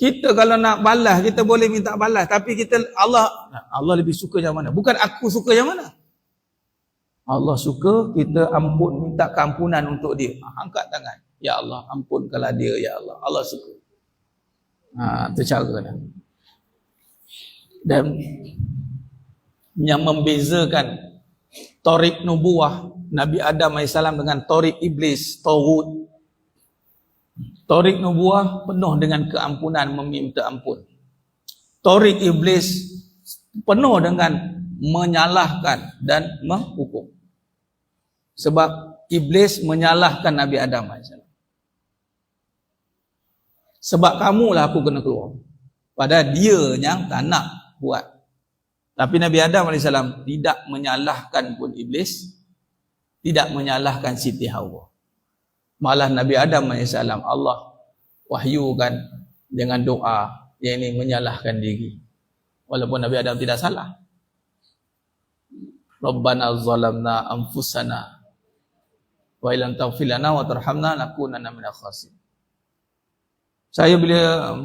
Kita kalau nak balas, kita boleh minta balas. Tapi Allah lebih suka yang mana? Bukan aku suka yang mana. Allah suka kita ampun, minta keampunan untuk dia. Angkat tangan. Ya Allah, ampunkanlah dia, ya Allah. Allah suka. Itu cara dia. Dan yang membezakan Tariq Nubuwah Nabi Adam AS dengan Tariq Iblis, Taghut. Tariq Nubuwah penuh dengan keampunan, meminta ampun. Tariq Iblis penuh dengan menyalahkan dan menghukum. Sebab Iblis menyalahkan Nabi Adam AS. Sebab kamulah aku kena keluar. Padahal dia yang tak nak buat. Tapi Nabi Adam AS tidak menyalahkan pun Iblis, tidak menyalahkan Siti Hawa. Malah Nabi Adam AS Allah wahyukan dengan doa yang ini menyalahkan diri. Walaupun Nabi Adam tidak salah. Rabbana zalamna anfusana wa illam taghfir lana wa tarhamna lakunanna minal khasirin. Saya bila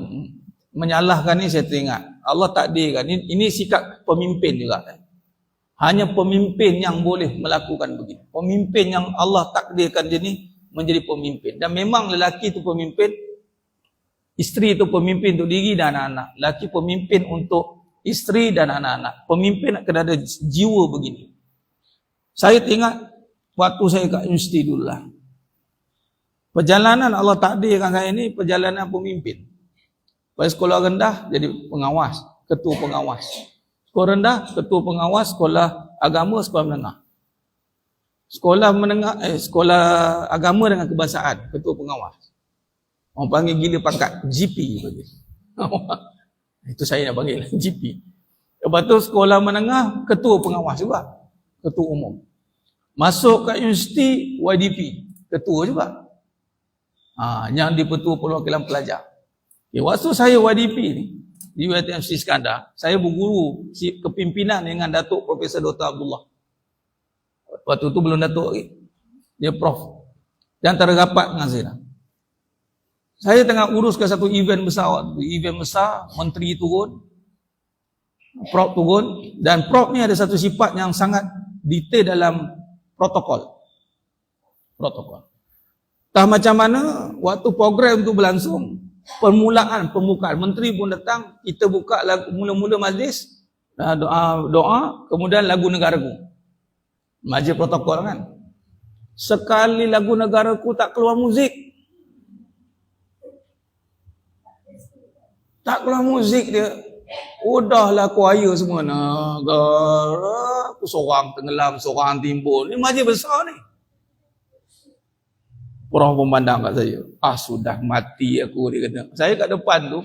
menyalahkan ni saya teringat Allah takdirkan ini sikap pemimpin juga. Hanya pemimpin yang boleh melakukan begini. Pemimpin yang Allah takdirkan dia ni menjadi pemimpin. Dan memang lelaki itu pemimpin, isteri itu pemimpin untuk diri dan anak-anak. Lelaki pemimpin untuk isteri dan anak-anak. Pemimpin kena ada jiwa begini. Saya teringat waktu saya kat universiti dulu lah. Perjalanan Allah takdirkan saya ni perjalanan pemimpin. Pada sekolah rendah jadi pengawas, ketua pengawas. Sekolah rendah, ketua pengawas, sekolah agama, sekolah menengah. Sekolah menengah, sekolah agama dengan kebangsaan, ketua pengawas. Orang panggil gila pangkat, GP. Itu saya nak panggil, GP. Lepas tu sekolah menengah, ketua pengawas juga. Ketua umum. Masuk kat universiti, YDP. Ketua juga. Yang di Pertua Perwakilan Pelajar. Waktu saya YDP ni, di UiTM Iskandar, saya berguru kepimpinan dengan Datuk Profesor Dr. Abdullah. Waktu tu belum Datuk lagi. Dia Prof. Dan terrapat dengan saya. Saya tengah uruskan satu event besar waktu. Event besar, menteri turun, Prof turun, dan Prof ni ada satu sifat yang sangat detail dalam protokol. Entah macam mana waktu program tu berlangsung, pembukaan menteri pun datang, kita buka lagu, mula-mula majlis doa, kemudian lagu negaraku, majlis protokol kan. Sekali lagu negaraku tak keluar muzik, dia udahlah choir semua, negara aku seorang tenggelam, seorang timbul. Ni majlis besar ni. Orang memandang kat saya, sudah mati aku, dia kata. Saya kat depan tu,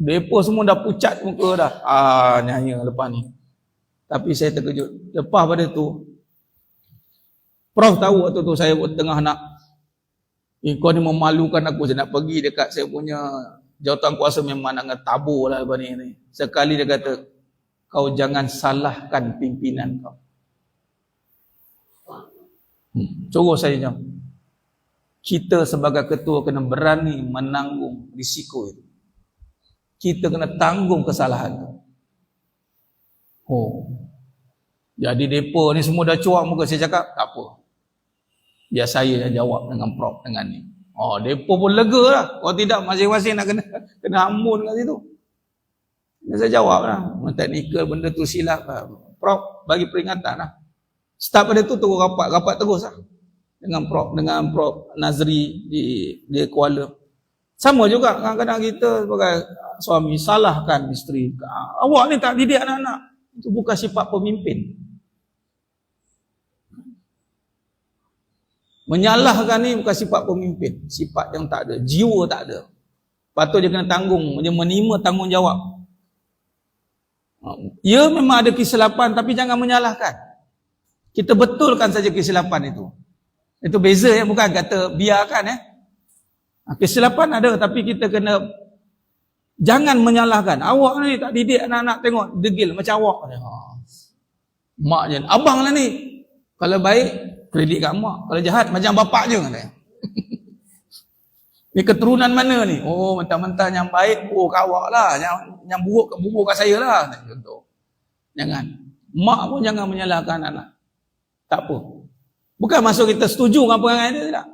depa semua dah pucat muka dah. Nyanyi lepas ni. Tapi saya terkejut. Lepas pada tu, Prof tahu waktu tu saya tengah nak, kau ni memalukan aku, saya nak pergi dekat saya punya jawatan kuasa, memang nak ngetabur lah lepas ni. Sekali dia kata, kau jangan salahkan pimpinan kau. Suruh saya jam. Kita sebagai ketua kena berani menanggung risiko itu. Kita kena tanggung kesalahan itu. Jadi depa ni semua dah cuak muka. Saya cakap, tak apa. Biar saya jawab dengan Prof dengan ni. Depa pun lega lah. Kalau tidak, masing-masing nak kena ambun kat situ. Dan saya jawab lah. Teknikal benda tu silap lah. Prof bagi peringatan lah. Start pada tu terus rapat terus lah. Dengan Prof Nazri di Kuala. Sama juga kadang-kadang kita sebagai suami salahkan isteri. Awak ni tak didik anak-anak. Itu bukan sifat pemimpin. Menyalahkan ni bukan sifat pemimpin. Sifat yang tak ada, jiwa tak ada. Patut dia kena tanggung, dia menerima tanggungjawab. Ya memang ada kesilapan, tapi jangan menyalahkan. Kita betulkan saja kesilapan itu. Itu beza ya, bukan kata biarkan ya. Kesilapan ada, tapi kita kena jangan menyalahkan. Awak ni tak didik anak-anak, tengok degil macam awak. Maknya abang lah ni. Kalau baik kredit kat mak, kalau jahat macam bapak je katanya. Ni keturunan mana ni? Mentang-mentang yang baik kat awak lah, yang buruk kat saya lah. Contoh. Jangan. Mak pun jangan menyalahkan anak. Tak apa. Bukan maksud kita setuju dengan perangai dia, tidak.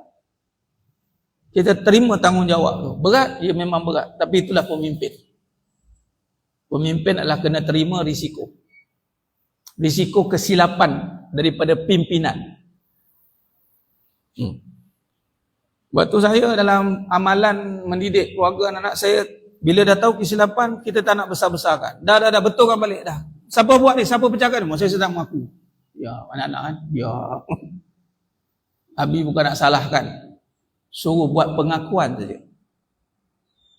Kita terima tanggungjawab tu. Berat, ya memang berat. Tapi itulah pemimpin. Pemimpin adalah kena terima risiko. Risiko kesilapan daripada pimpinan. Waktu saya dalam amalan mendidik keluarga anak-anak saya, bila dah tahu kesilapan, kita tak nak besar-besarkan. Dah betulkan balik dah. Siapa buat ni? Siapa pecahkan ni? Saya sedang mengaku. Ya, anak-anak kan? Ya. Abi bukan nak salahkan. Suruh buat pengakuan saja.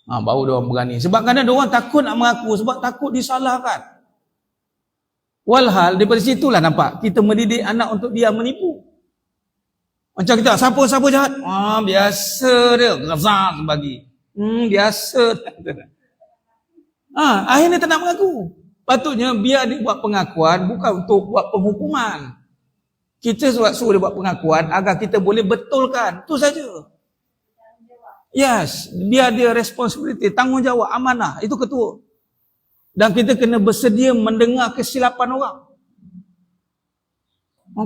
Baru dia orang berani. Sebab kadang dia orang takut nak mengaku, sebab takut disalahkan. Walhal, daripada situlah nampak kita mendidik anak untuk dia menipu. Macam kita, siapa jahat? Biasa dia, gezang bagi. Biasa. Akhirnya tak nak mengaku. Patutnya biar dia buat pengakuan, bukan untuk buat penghukuman. Kita suruh dia buat pengakuan agar kita boleh betulkan. Itu saja. Yes, biar dia responsibility, tanggungjawab, amanah. Itu ketua. Dan kita kena bersedia mendengar kesilapan orang.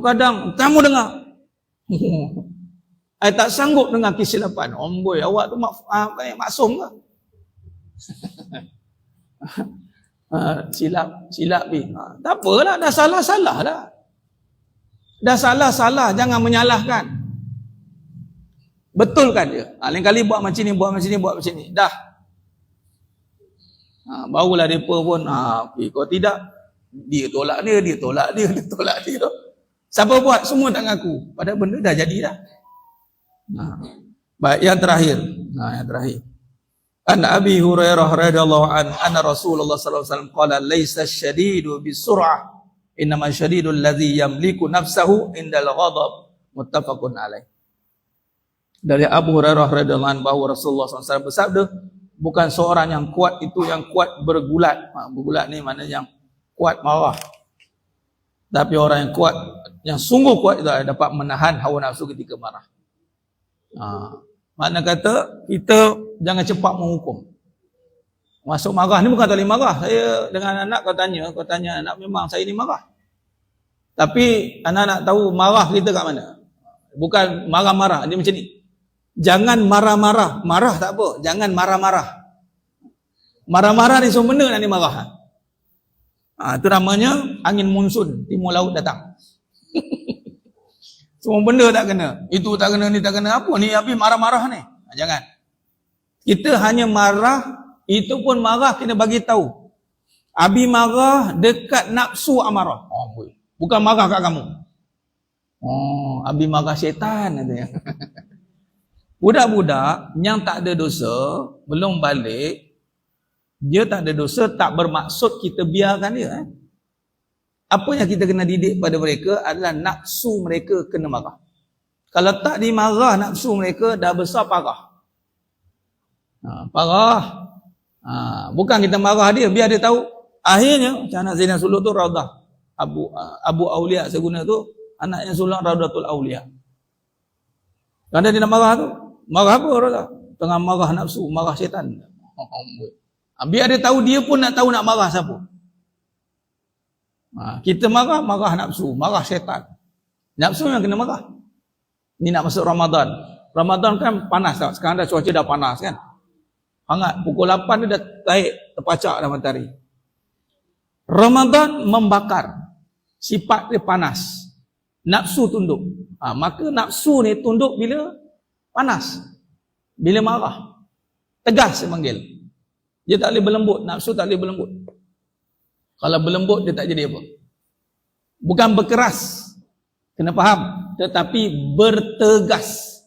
Kadang kamu dengar. Saya tak sanggup dengar kesilapan. Boy, awak tu maksum ke? Silap ni. Tak apalah, dah salah dah. Dah salah, jangan menyalahkan. Betulkan dia. Lain kali buat macam ni, dah. Barulah mereka pun, kalau tidak, dia tolak dia. Siapa buat? Semua tak ngaku. Padahal benda dah jadi dah. Baik, yang terakhir. An Abi Hurairah radhiyallahu anna Rasulullah sallallahu alaihi wasallam qala laisa syadidu bisur'ah innama syadidul ladzi yamliku nafsahu indal ghadab, muttafaqun alaih. Dari Abu Hurairah radhiyallahu anhu bahwa Rasulullah sallallahu alaihi wasallam bersabda, bukan seorang yang kuat itu yang kuat bergulat. Bergulat ni maknanya yang kuat marah. Tapi orang yang kuat, yang sungguh kuat itu dapat menahan hawa nafsu ketika marah. Makna kata kita jangan cepat menghukum. Masuk marah ni bukan tak boleh marah. Saya dengan anak kau tanya anak, memang saya ni marah. Tapi anak-anak tahu marah kita kat mana. Bukan marah-marah, dia macam ni. Jangan marah-marah. Marah tak apa, jangan marah-marah. Marah-marah ni semua benda nak ni marah. Itu namanya angin monsun, timur laut datang. Semua benda tak kena. Itu tak kena, ni tak kena. Apa ni habis marah-marah ni? Jangan. Kita hanya marah, itu pun marah kena bagi tahu. Abi marah dekat nafsu amarah. Bukan marah kat kamu. Abi marah syaitan katanya. Budak-budak yang tak ada dosa, belum balik, dia tak ada dosa, tak bermaksud kita biarkan dia. Apa yang kita kena didik pada mereka adalah nafsu mereka kena marah. Kalau tak dimarah nafsu mereka, dah besar parah. Parah. Bukan kita marah dia, biar dia tahu. Akhirnya, macam anak Zainal Suluk tu Raudah. Abu Aulia saya guna tu, anak yang sulung Raudatul Aulia. Kerana dia nak marah tu, marah apa Raudah? Tengah marah nafsu, marah syaitan. Biar dia tahu, dia pun nak tahu nak marah siapa. Kita marah nafsu, marah syaitan. Nafsu yang kena marah. Ni nak masuk Ramadan. Ramadan kan panas tak? Sekarang dah cuaca dah panas kan? Hangat, pukul 8 dia dah naik, terpacak dah matahari. Ramadan membakar. Sifat dia panas. Nafsu tunduk. Maka nafsu ni tunduk bila panas. Bila marah. Tegas dia panggil. Dia tak boleh berlembut. Nafsu tak boleh berlembut. Kalau berlembut dia tak jadi apa. Bukan berkeras. Kena faham. Tetapi bertegas.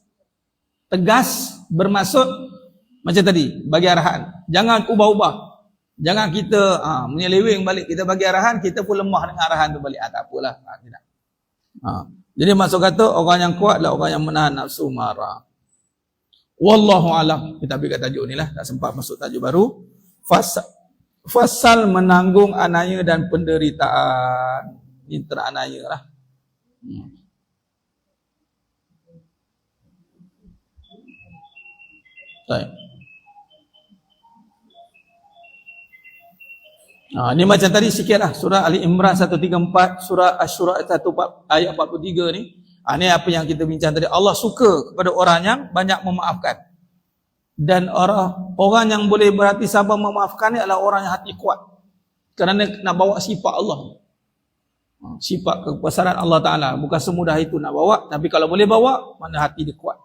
Tegas bermaksud macam tadi. Bagi arahan. Jangan ubah-ubah. Jangan kita menyeleweng balik. Kita bagi arahan, kita pun lemah dengan arahan tu balik. Tak apalah. Tidak. Jadi maksud kata orang yang kuat adalah orang yang menahan nafsu marah. Wallahu alam. Kita ambil kat tajuk ni lah. Tak sempat masuk tajuk baru. Fasal menanggung anaya dan penderitaan. Ini teranaya lah. Baik. Ini macam tadi sikitlah surah Ali Imran 134, surah Asy-Syura ayat 43 ni. Ini apa yang kita bincang tadi. Allah suka kepada orang yang banyak memaafkan. Dan orang yang boleh berhati sabar memaafkan ni adalah orang yang hati kuat. Kerana nak bawa sifat Allah. Sifat kebesaran Allah Ta'ala. Bukan semudah itu nak bawa, tapi kalau boleh bawa, mana hati dia kuat.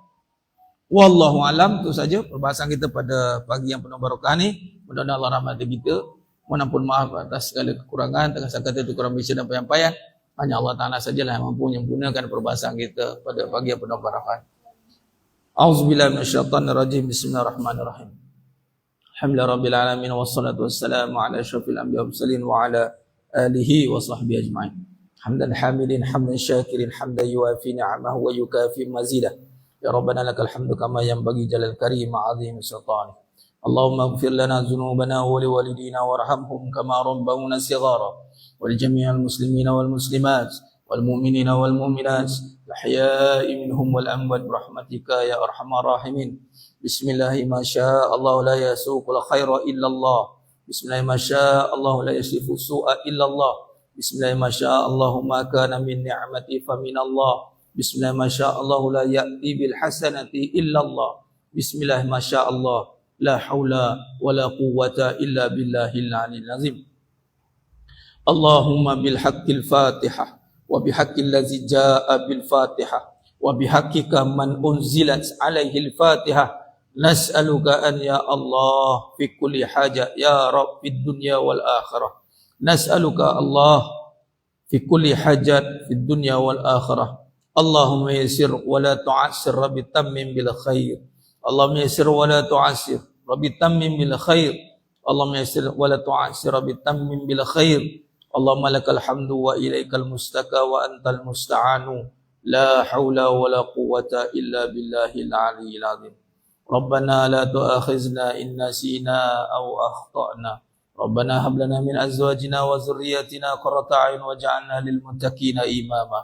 Wallahu alam. Itu saja perbahasan kita pada pagi yang penuh barakah ni. Mudah-mudahan Allah rahmati kita. Mohon ampun maaf atas segala kekurangan, terkasar kata itu kurang bisa dan penyampaian. Hanya Allah Ta'ala sajalah yang mampu menyempurnakan perbahasan kita pada pagi yang penuh barakah. A'udzubillahi minasyaitonirrajim. Bismillahirrahmanirrahim. Alhamdulillah rabbil alamin wassalatu wassalamu ala asyrafil anbiya'i wal mursalin wa ala alihi wa sahbihi ajma'in. Hamdan hamidin, hamdan syakirin, hamdan yuafi ni'amahu wa yukafi mazidah. Ya Rabbana lakal hamdu kama yanbaghi jalal karim ma'azim sultanih. Allahumma ighfir lana dhunubana wa liwalidina warhamhum kama rabbawna shighara wa lijami'il muslimina wal muslimat wal mu'minina wal mu'minat al-ahya'i minhum wal amwat birahmatika ya arhamar rahimin. Bismillahi ma syaa Allah la yasuqul khaira illa Allah. Bismillahi ma syaa Allah la yasifu su'a illa Allah. Bismillahi ma syaa Allahumma kana min ni'mati fa min Allah. Bismillahi ma syaa Allah la ya'ti bil hasanati illa Allah. Bismillahi ma syaa Allah la haula wa la quwwata illa billahil aliyyil azim. Allahumma bil haqqil Fatihah wa bi haqqil ladzi jaa bil Fatihah wa bi haqqika man unzilat alaihi al Fatihah nas'aluka an ya Allah fi kulli haja ya Rabb fid dunya wal akhirah. Nas'aluka Allah fi kulli hajat fid dunya wal akhirah. Allahumma yassir wa la tu'assir rabbi tammim bil khair. Allahumma yassir wa la tu'assir rabbi tammim bil khair. Allahumma yassir wa la tu'assir rabbi tammim bil khair. Allahumma lakal hamdu wa ilaikal mustaka wa antal musta'anu. La haula wa la quwwata illa billahil aliyyil azim. ربنا لا تؤاخذنا إن نسينا أو أخطأنا ربنا هب لنا من أزواجنا وذرياتنا قرة أعين واجعلنا للمتقين إماما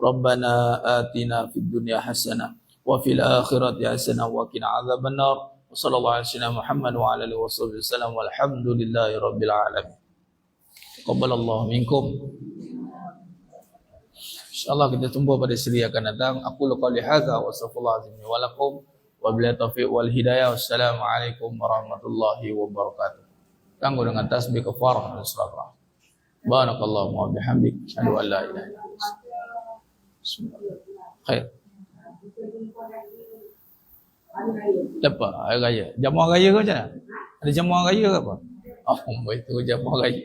ربنا آتنا في الدنيا حسنة وفي الآخرة حسنة وقنا عذاب النار وصلى الله على سيدنا محمد وعلى آله وصحبه وسلم والحمد لله رب العالمين. تقبل الله منكم. InsyaAllah kita tunggu pada seri akan datang. Aku qouli hadza wa astaghfirullah azim wa lakum wa billahi taufiq wal hidayah. Wassalamualaikum warahmatullahi wabarakatuh. Tangguh dengan tasbih kafarah dan salat. Barakallahu wa bihamdik. Asyhadu an la ilaha illa anta. Bismillah. Khair. Lepas hari raya. Jamuan raya ke macam mana? Ada jamuan raya ke apa? Oh, itu jamuan raya.